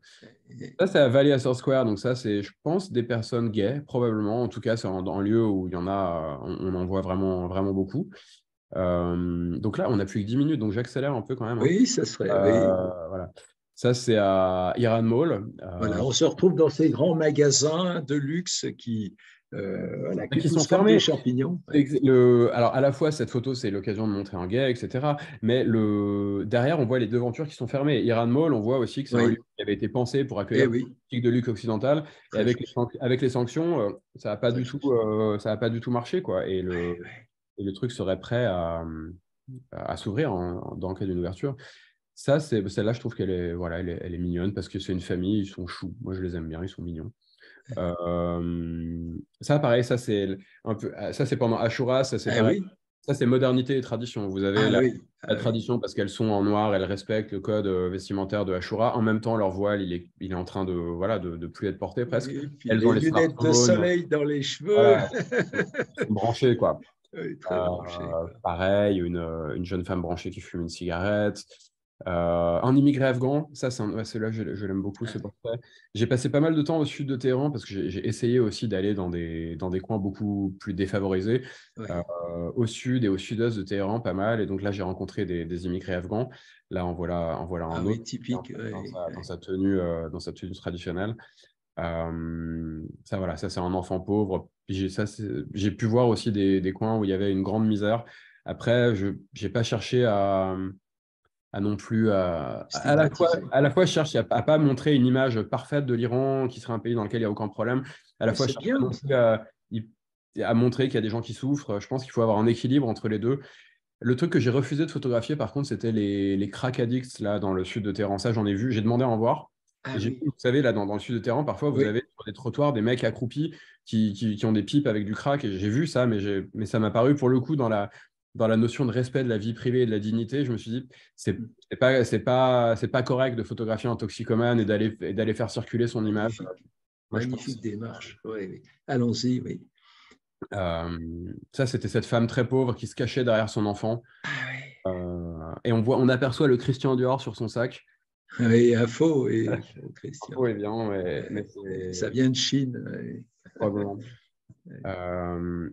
Speaker 2: Ça, c'est à Valley Astor Square. Donc, ça, c'est, je pense, des personnes gays, probablement. En tout cas, c'est un lieu où il y en a, on en voit vraiment, vraiment beaucoup. Donc là, on n'a plus que 10 minutes, donc j'accélère un peu quand même, hein.
Speaker 1: Oui, ça serait. Oui.
Speaker 2: Voilà. Ça, c'est à Iran Mall.
Speaker 1: Voilà, on se retrouve dans ces grands magasins de luxe voilà, qui
Speaker 2: Qui sont
Speaker 1: poussent comme des
Speaker 2: fermés.
Speaker 1: champignons. Oui,
Speaker 2: Alors, à la fois, cette photo, c'est l'occasion de montrer un gay, etc. Mais derrière, on voit les devantures qui sont fermées. Iran Mall, on voit aussi que c'est un lieu
Speaker 1: oui.
Speaker 2: qui avait été pensé pour
Speaker 1: Eh
Speaker 2: accueillir des
Speaker 1: oui,
Speaker 2: boutiques de luxe occidentales. Et
Speaker 1: très juste.
Speaker 2: avec les sanctions, ça n'a pas
Speaker 1: Très
Speaker 2: du tout,
Speaker 1: juste.
Speaker 2: marché, quoi.
Speaker 1: Ouais, ouais.
Speaker 2: Et le truc serait prêt à s'ouvrir dans le cas d'une ouverture. Ça, celle-là, je trouve qu'elle est, voilà, elle est mignonne parce que c'est une famille, ils sont choux. Moi, je les aime bien, ils sont mignons. Ça, pareil, ça c'est un peu, ça c'est pendant Ashura, ça c'est
Speaker 1: Ah
Speaker 2: pareil.
Speaker 1: oui,
Speaker 2: Ça c'est modernité et tradition. Vous avez
Speaker 1: ah
Speaker 2: la,
Speaker 1: oui,
Speaker 2: la
Speaker 1: ah oui.
Speaker 2: tradition parce qu'elles sont en noir, elles respectent le code vestimentaire de Ashura. En même temps, leur voile, il est en train de, voilà, de plus être porté presque.
Speaker 1: Et puis
Speaker 2: Elles ont
Speaker 1: les
Speaker 2: les
Speaker 1: lunettes de
Speaker 2: smartphones,
Speaker 1: soleil dans les cheveux.
Speaker 2: voilà, ils sont branchés, quoi.
Speaker 1: Oui, très branché.
Speaker 2: Pareil, une jeune femme branchée qui fume une cigarette. Un immigré afghan, ça, ouais, celui-là, je l'aime beaucoup, ce portrait. J'ai passé pas mal de temps au sud de Téhéran parce que j'ai essayé aussi d'aller dans des coins beaucoup plus défavorisés,
Speaker 1: Ouais.
Speaker 2: au sud et au sud-est de Téhéran, pas mal. Et donc là, j'ai rencontré des immigrés afghans. Là, en voilà
Speaker 1: Ah
Speaker 2: un
Speaker 1: oui,
Speaker 2: autre
Speaker 1: typique. Ouais,
Speaker 2: dans
Speaker 1: ouais.
Speaker 2: dans sa tenue traditionnelle. Ça, voilà, ça, c'est un enfant pauvre. Puis j'ai pu voir aussi des coins où il y avait une grande misère. Après, je n'ai pas cherché à non plus
Speaker 1: Stigmatisé.
Speaker 2: à la fois je cherche à pas montrer une image parfaite de l'Iran qui serait un pays dans lequel il n'y a aucun problème, à la
Speaker 1: Oui,
Speaker 2: fois je
Speaker 1: c'est
Speaker 2: cherche pas
Speaker 1: bien
Speaker 2: non
Speaker 1: ça.
Speaker 2: plus à montrer qu'il y a des gens qui souffrent. Je pense qu'il faut avoir un équilibre entre les deux. Le truc que j'ai refusé de photographier par contre, c'était les crack addicts là dans le sud de Téhéran. Ça, j'en ai vu, j'ai demandé à en voir. Et
Speaker 1: Ah
Speaker 2: j'ai vu,
Speaker 1: oui,
Speaker 2: vous savez, là dans le sud de Téhéran, parfois vous
Speaker 1: oui.
Speaker 2: avez sur des trottoirs des mecs accroupis qui ont des pipes avec du crack. Et j'ai vu ça, mais ça m'a paru pour le coup dans la notion de respect de la vie privée et de la dignité. Je me suis dit, c'est pas correct de photographier un toxicomane et d'aller faire circuler son image.
Speaker 1: Magnifique.
Speaker 2: Moi, je
Speaker 1: Magnifique
Speaker 2: pense.
Speaker 1: démarche. Oui, oui. Allons-y, oui.
Speaker 2: Ça, c'était cette femme très pauvre qui se cachait derrière son enfant.
Speaker 1: Ah oui.
Speaker 2: Et on aperçoit le Christian Dior sur son sac.
Speaker 1: Oui, un faux, et faux, Christian.
Speaker 2: Info est bien, mais
Speaker 1: Ça
Speaker 2: c'est
Speaker 1: vient de Chine. Oui.
Speaker 2: probablement.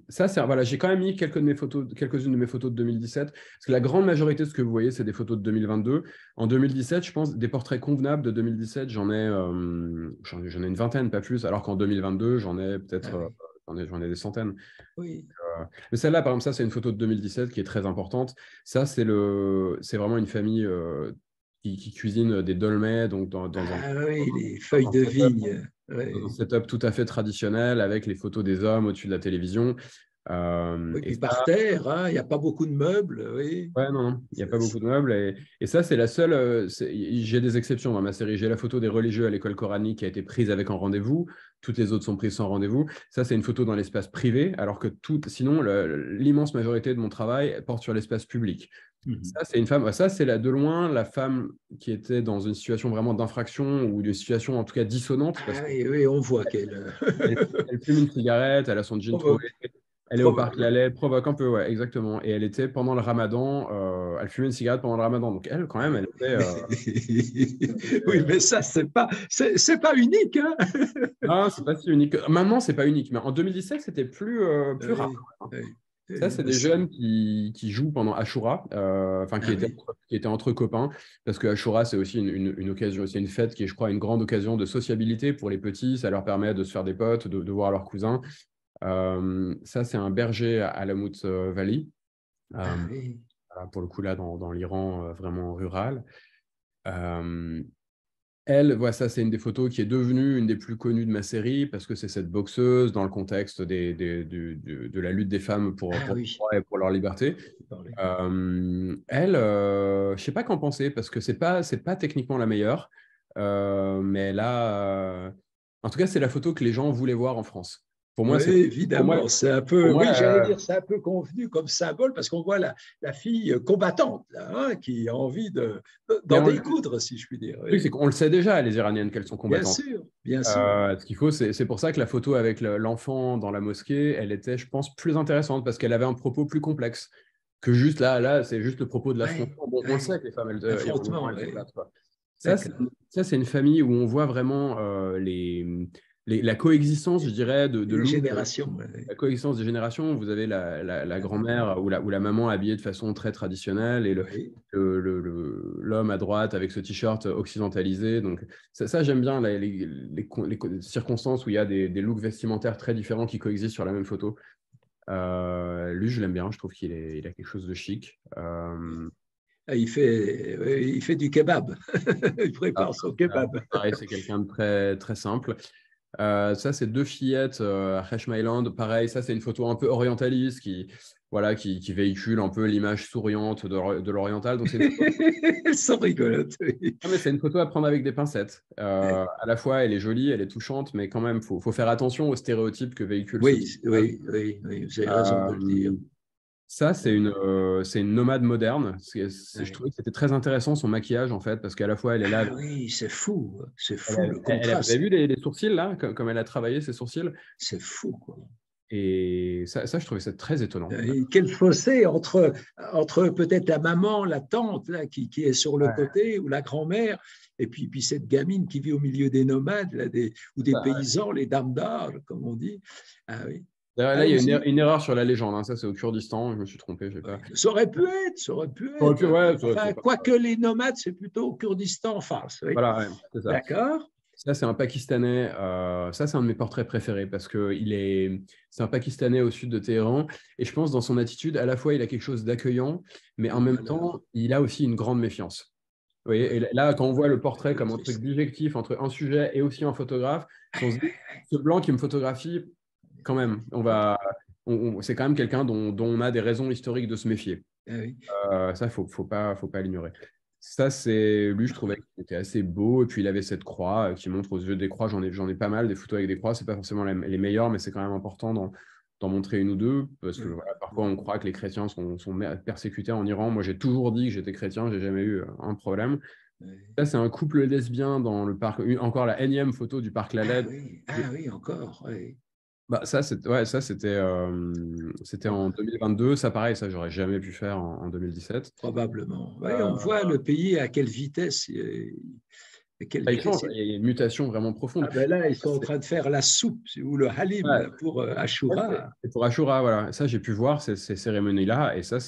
Speaker 2: Ça, c'est voilà, j'ai quand même mis quelques-unes de mes photos de 2017, parce que la grande majorité de ce que vous voyez, c'est des photos de 2022. En 2017, je pense, des portraits convenables de 2017, j'en ai une vingtaine, pas plus, alors qu'en 2022, j'en ai
Speaker 1: Ah
Speaker 2: peut-être
Speaker 1: oui.
Speaker 2: j'en ai des centaines.
Speaker 1: Oui.
Speaker 2: Mais celle-là, par exemple, ça, c'est une photo de 2017 qui est très importante. Ça, c'est vraiment une famille qui cuisine des dolmens, donc
Speaker 1: Ah oui, les
Speaker 2: dans
Speaker 1: feuilles
Speaker 2: un
Speaker 1: de
Speaker 2: setup
Speaker 1: vigne.
Speaker 2: dans un
Speaker 1: Oui.
Speaker 2: setup tout à fait traditionnel avec les photos des hommes au-dessus de la télévision.
Speaker 1: Oui,
Speaker 2: Et
Speaker 1: puis
Speaker 2: ça,
Speaker 1: par terre, hein, il n'y a pas beaucoup de meubles. Oui.
Speaker 2: ouais, non, non, il n'y a pas beaucoup de meubles. Et ça, c'est la seule. J'ai des exceptions dans ma série. J'ai la photo des religieux à l'école coranique qui a été prise avec un rendez-vous. Toutes les autres sont prises sans rendez-vous. Ça, c'est une photo dans l'espace privé, alors que sinon, l'immense majorité de mon travail porte sur l'espace public.
Speaker 1: Mhm.
Speaker 2: Ça, c'est une femme. Ça, c'est de loin la femme qui était dans une situation vraiment d'infraction ou une situation en tout cas dissonante parce
Speaker 1: Ah oui, oui, on voit qu'elle
Speaker 2: qu'elle elle fume une cigarette, elle a son jean troué,
Speaker 1: provoque.
Speaker 2: elle est au parc
Speaker 1: Provoque.
Speaker 2: Lalais, provoque un peu, ouais, exactement. Et elle était pendant le ramadan, elle fumait une cigarette pendant le ramadan. Donc elle, quand
Speaker 1: Ah
Speaker 2: même,
Speaker 1: oui,
Speaker 2: elle était.
Speaker 1: oui, mais ça, c'est pas unique, hein.
Speaker 2: Non, c'est pas si unique. Maintenant, c'est pas unique, mais en 2017, c'était plus rare.
Speaker 1: Oui, oui,
Speaker 2: Ça,
Speaker 1: oui,
Speaker 2: c'est des jeunes qui jouent pendant Ashura, enfin
Speaker 1: ah oui,
Speaker 2: qui étaient entre copains, parce que Ashura, c'est aussi une occasion, c'est une fête qui est, je crois, une grande occasion de sociabilité pour les petits. Ça leur permet de se faire des potes, de voir leurs cousins. Ça, c'est un berger à Alamut Valley,
Speaker 1: ah
Speaker 2: euh,
Speaker 1: oui.
Speaker 2: voilà, pour le coup, là, dans l'Iran vraiment rural. Euh, Elle, voilà, ça, c'est une des photos qui est devenue une des plus connues de ma série parce que c'est cette boxeuse dans le contexte de la lutte des femmes
Speaker 1: Ah
Speaker 2: pour leurs
Speaker 1: oui,
Speaker 2: droits et pour leur liberté.
Speaker 1: parler.
Speaker 2: Elle, je ne sais pas qu'en penser parce que c'est pas techniquement la meilleure, mais là, en tout cas, c'est la photo que les gens voulaient voir en France. Pour moi,
Speaker 1: Oui, évidemment, c'est un
Speaker 2: pour
Speaker 1: peu,
Speaker 2: moi,
Speaker 1: oui, j'allais dire, c'est un peu convenu comme symbole parce qu'on voit la fille combattante là, hein, qui a envie
Speaker 2: mais
Speaker 1: d'en découdre, si je puis dire.
Speaker 2: le truc,
Speaker 1: Oui.
Speaker 2: c'est qu'on le sait déjà, les Iraniennes, qu'elles sont
Speaker 1: Bien
Speaker 2: combattantes.
Speaker 1: sûr, bien sûr.
Speaker 2: Ce qu'il faut, c'est pour ça que la photo avec l'enfant dans la mosquée, elle était, je pense, plus intéressante parce qu'elle avait un propos plus complexe que juste là, c'est juste le propos de
Speaker 1: Oui,
Speaker 2: l'affrontement. Bon, on le
Speaker 1: oui.
Speaker 2: sait que les femmes iraniennes,
Speaker 1: Affrontement,
Speaker 2: elles se
Speaker 1: oui,
Speaker 2: battent, quoi.
Speaker 1: c'est
Speaker 2: Ça, c'est
Speaker 1: clair.
Speaker 2: ça, c'est une famille où on voit vraiment la coexistence, je dirais, de
Speaker 1: Les
Speaker 2: look,
Speaker 1: générations, oui.
Speaker 2: la coexistence des générations. Vous avez la grand-mère ou la maman habillée de façon très traditionnelle et
Speaker 1: Oui.
Speaker 2: l'homme à droite avec ce t-shirt occidentalisé. Donc, ça, j'aime bien les circonstances où il y a des looks vestimentaires très différents qui coexistent sur la même photo. Lui, je l'aime bien. Je trouve il a quelque chose de chic.
Speaker 1: Ah, il fait du kebab. Il prépare son kebab.
Speaker 2: Pareil, c'est quelqu'un de très, très simple. Ça, c'est deux fillettes à Hesh Island. Pareil, ça, c'est une photo un peu orientaliste voilà, qui véhicule un peu l'image souriante de l'oriental. Donc, c'est une photo.
Speaker 1: Elles sont rigolotes. Oui.
Speaker 2: Non, mais c'est une photo à prendre avec des pincettes. À la fois, elle est jolie, elle est touchante, mais quand même, faut faire attention aux stéréotypes que véhicule ce
Speaker 1: Oui,
Speaker 2: type d'image.
Speaker 1: oui, oui, oui, vous avez raison de le dire.
Speaker 2: Euh, Ça,
Speaker 1: Oui,
Speaker 2: c'est une nomade moderne. Je
Speaker 1: oui.
Speaker 2: trouvais que c'était très intéressant son maquillage, en fait, parce qu'à la fois, elle est là.
Speaker 1: Ah oui, c'est fou le
Speaker 2: Vous avez
Speaker 1: contraste.
Speaker 2: vu les sourcils, là, comme elle a travaillé ses sourcils?
Speaker 1: C'est fou, quoi.
Speaker 2: Et ça, je trouvais ça très étonnant.
Speaker 1: Quel fossé entre peut-être la maman, la tante là, qui est sur le
Speaker 2: Ouais,
Speaker 1: côté, ou la grand-mère, et puis cette gamine qui vit au milieu des nomades là, ou des paysans, les dames d'âge, comme on dit. Ah oui.
Speaker 2: d'ailleurs, là, il y a
Speaker 1: Allons-y.
Speaker 2: une erreur sur la légende, hein. Ça, c'est au Kurdistan. Je me suis trompé. J'ai pas.
Speaker 1: Oui. Ça aurait pu être, ça aurait pu
Speaker 2: Ouais,
Speaker 1: être.
Speaker 2: ouais,
Speaker 1: Enfin,
Speaker 2: c'est pas.
Speaker 1: quoique les nomades, c'est plutôt au Kurdistan en face. Oui.
Speaker 2: Voilà, ouais, c'est ça.
Speaker 1: D'accord.
Speaker 2: Ça, c'est un Pakistanais. Ça, c'est un de mes portraits préférés parce que c'est un Pakistanais au sud de Téhéran. Et je pense, dans son attitude, à la fois, il a quelque chose d'accueillant, mais en
Speaker 1: Ou
Speaker 2: même
Speaker 1: alors,
Speaker 2: temps, il a aussi une grande méfiance. Vous voyez, et
Speaker 1: oui,
Speaker 2: là, quand on voit le portrait
Speaker 1: c'est
Speaker 2: comme un truc
Speaker 1: triste.
Speaker 2: bijectif entre un sujet et aussi un photographe, on se dit, ce blanc qui me photographie, quand même, c'est quand même quelqu'un dont on a des raisons historiques de se méfier.
Speaker 1: Ah oui.
Speaker 2: Ça, faut pas l'ignorer. Ça, c'est lui, je trouvais qu'il était assez beau. Et puis, il avait cette croix qui montre aux yeux des croix. J'en ai pas mal, des photos avec des croix. C'est pas forcément les meilleures, mais c'est quand même important d'en montrer une ou deux. Parce que
Speaker 1: Oui.
Speaker 2: voilà, parfois, on croit que les chrétiens sont persécutés en Iran. Moi, j'ai toujours dit que j'étais chrétien. J'ai jamais eu un problème.
Speaker 1: Oui.
Speaker 2: Là, c'est un couple lesbien dans le parc. Encore la énième photo du parc Lalette.
Speaker 1: Ah oui, encore. Oui.
Speaker 2: Bah, c'était en 2022. Ça, pareil, ça, j'aurais jamais pu faire en 2017.
Speaker 1: Probablement. Oui, on
Speaker 2: Euh,
Speaker 1: voit le pays à quelle vitesse, à quelle
Speaker 2: Il change.
Speaker 1: vitesse.
Speaker 2: Il y a une mutation vraiment
Speaker 1: Ah
Speaker 2: profonde.
Speaker 1: ben là, ils sont en train de faire la soupe ou le halim
Speaker 2: Ouais,
Speaker 1: là, pour
Speaker 2: ça,
Speaker 1: Ashura.
Speaker 2: c'est pour Ashura, voilà. Ça, j'ai pu voir ces cérémonies-là. Et ça,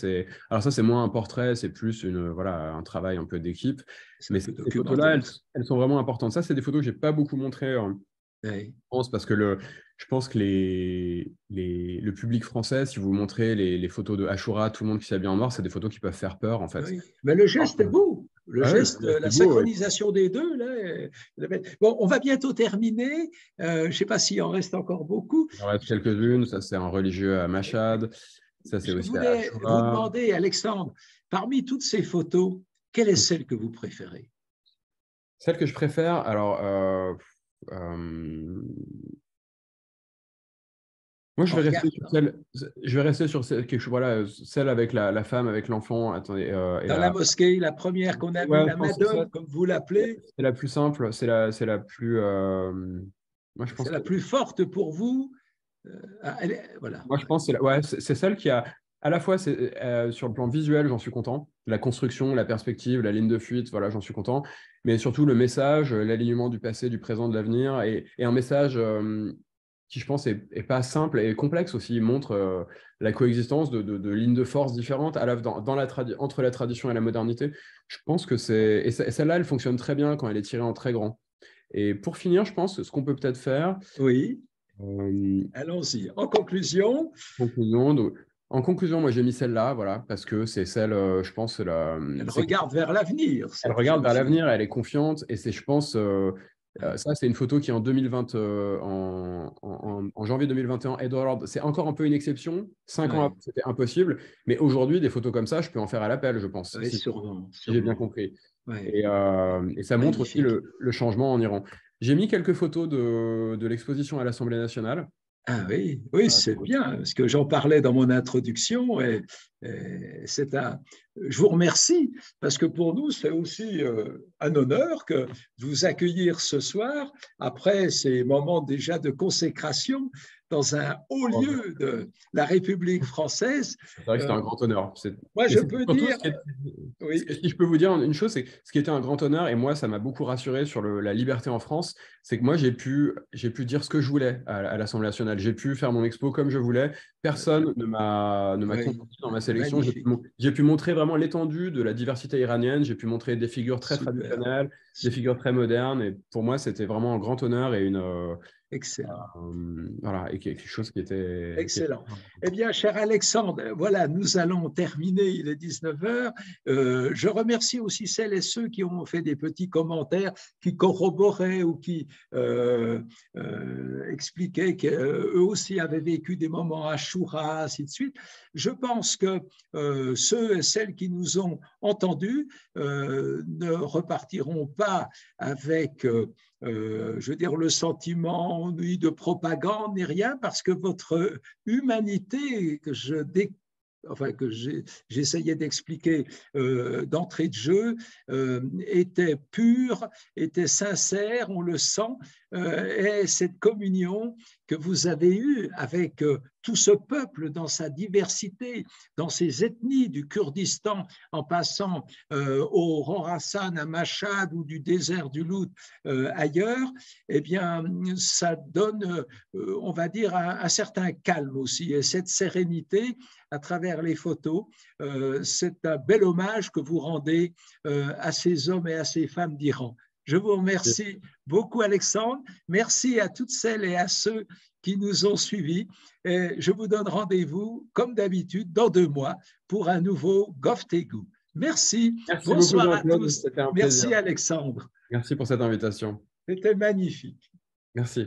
Speaker 2: alors ça, c'est moins un portrait, c'est plus voilà, un travail un peu d'équipe.
Speaker 1: C'est un
Speaker 2: Mais
Speaker 1: peu
Speaker 2: ces photos-là,
Speaker 1: documentaire.
Speaker 2: elles sont vraiment importantes. Ça, c'est des photos que j'ai pas beaucoup montrées en
Speaker 1: Oui.
Speaker 2: France parce que je pense que le public français, si vous montrez les photos de Ashura, tout le monde qui s'habille en noir, c'est des photos qui peuvent faire peur, en fait.
Speaker 1: Oui. Mais le
Speaker 2: Alors
Speaker 1: geste
Speaker 2: que-
Speaker 1: est beau. Le
Speaker 2: Ah ouais,
Speaker 1: geste, la
Speaker 2: c'est beau.
Speaker 1: synchronisation des deux. Là, bon, on va bientôt terminer. Je ne sais pas s'il en reste encore beaucoup.
Speaker 2: Il en reste quelques-unes. Ça, c'est un religieux à Machhad. Ça, c'est
Speaker 1: Je
Speaker 2: aussi à
Speaker 1: voulais vous
Speaker 2: Ashura.
Speaker 1: demander, Alexandre, parmi toutes ces photos, quelle est celle que vous préférez?
Speaker 2: Celle que je préfère, alors, euh, moi, je
Speaker 1: En
Speaker 2: vais rester sur
Speaker 1: regardant
Speaker 2: quelque chose, voilà, celle avec la femme, avec l'enfant. Attendez,
Speaker 1: dans la mosquée, la première qu'on a vue,
Speaker 2: ouais, je
Speaker 1: la
Speaker 2: pense que c'est ça.
Speaker 1: Madone, comme vous l'appelez,
Speaker 2: C'est la plus simple, c'est la plus. Moi, je
Speaker 1: c'est
Speaker 2: pense
Speaker 1: la
Speaker 2: que,
Speaker 1: plus forte pour vous. Voilà.
Speaker 2: moi, je pense que c'est celle qui a, à la fois, sur le plan visuel, j'en suis content. La construction, la perspective, la ligne de fuite, voilà, j'en suis content. Mais surtout le message, l'alignement du passé, du présent, de l'avenir, et un message qui, je pense, est pas simple et complexe aussi. Il montre la coexistence de lignes de force différentes entre la tradition et la modernité. Je pense que et celle-là, elle fonctionne très bien quand elle est tirée en très grand. Et pour finir, je pense, ce qu'on peut peut-être faire,
Speaker 1: Oui,
Speaker 2: euh,
Speaker 1: allons-y. En conclusion,
Speaker 2: conclusion, en conclusion, moi j'ai mis c20, voilà, parce que c'est celle, je pense,
Speaker 1: elle regarde vers l'avenir,
Speaker 2: elle
Speaker 1: cette
Speaker 2: regarde
Speaker 1: jeune
Speaker 2: vers
Speaker 1: fille.
Speaker 2: l'avenir, elle est confiante, et c'est, je pense, ça c'est une photo qui en 2020, en janvier 2021, Edward, c'est encore un peu une exception. 5 ans
Speaker 1: Oui,
Speaker 2: après, c'était impossible, mais aujourd'hui, des photos comme ça, je peux en faire à l'appel, je pense,
Speaker 1: oui, sûrement,
Speaker 2: si j'ai bien
Speaker 1: sûrement.
Speaker 2: compris.
Speaker 1: Oui,
Speaker 2: Et ça montre aussi
Speaker 1: magnifique.
Speaker 2: le changement en Iran. J'ai mis quelques photos de l'exposition à l'Assemblée nationale.
Speaker 1: Ah oui, oui,
Speaker 2: Euh,
Speaker 1: c'est bien, parce que j'en parlais dans mon introduction, je vous remercie, parce que pour nous, c'est aussi un honneur que de vous accueillir ce soir, après ces moments déjà de consécration dans un haut lieu de la République française.
Speaker 2: C'est vrai que c'était
Speaker 1: Euh,
Speaker 2: un grand honneur.
Speaker 1: Moi,
Speaker 2: Mais
Speaker 1: je
Speaker 2: c'est
Speaker 1: peux
Speaker 2: surtout
Speaker 1: dire, oui,
Speaker 2: si je peux vous dire une chose, c'est que ce qui était un grand honneur, et moi, ça m'a beaucoup rassuré sur la liberté en France, c'est que moi, j'ai pu dire ce que je voulais à l'Assemblée nationale. J'ai pu faire mon expo comme je voulais. Personne ne m'a
Speaker 1: oui,
Speaker 2: contredit dans ma sélection.
Speaker 1: magnifique,
Speaker 2: J'ai pu montrer vraiment l'étendue de la diversité iranienne. J'ai pu montrer des figures très
Speaker 1: super,
Speaker 2: traditionnelles, des
Speaker 1: super,
Speaker 2: figures très modernes. Et pour moi, c'était vraiment un grand honneur et
Speaker 1: excellent.
Speaker 2: voilà, et quelque chose qui était
Speaker 1: Excellent. Eh bien, cher Alexandre, voilà, nous allons terminer, il est 19 heures. Je remercie aussi celles et ceux qui ont fait des petits commentaires, qui corroboraient ou qui expliquaient qu'eux aussi avaient vécu des moments à Choura, ainsi de suite. Je pense que ceux et celles qui nous ont entendus ne repartiront pas avec je veux dire, le sentiment ni de propagande ni rien, parce que votre humanité que j'essayais d'expliquer d'entrée de jeu était pure, était sincère, on le sent, et cette communion que vous avez eue avec tout ce peuple dans sa diversité, dans ses ethnies, du Kurdistan en passant au Khorasan, à Machhad ou du désert du Lout ailleurs, eh bien, ça donne, on va dire, un certain calme aussi. Et cette sérénité, à travers les photos, c'est un bel hommage que vous rendez à ces hommes et à ces femmes d'Iran. Je vous remercie beaucoup, Alexandre. Merci à toutes celles et à ceux qui nous ont suivis. Et je vous donne rendez-vous, comme d'habitude, dans 2 mois pour un nouveau GovTech. Merci.
Speaker 2: Merci beaucoup,
Speaker 1: Bonsoir à
Speaker 2: Jean-Claude.
Speaker 1: tous.
Speaker 2: C'était un
Speaker 1: Merci,
Speaker 2: plaisir.
Speaker 1: Alexandre.
Speaker 2: Merci pour cette invitation.
Speaker 1: C'était magnifique.
Speaker 2: Merci.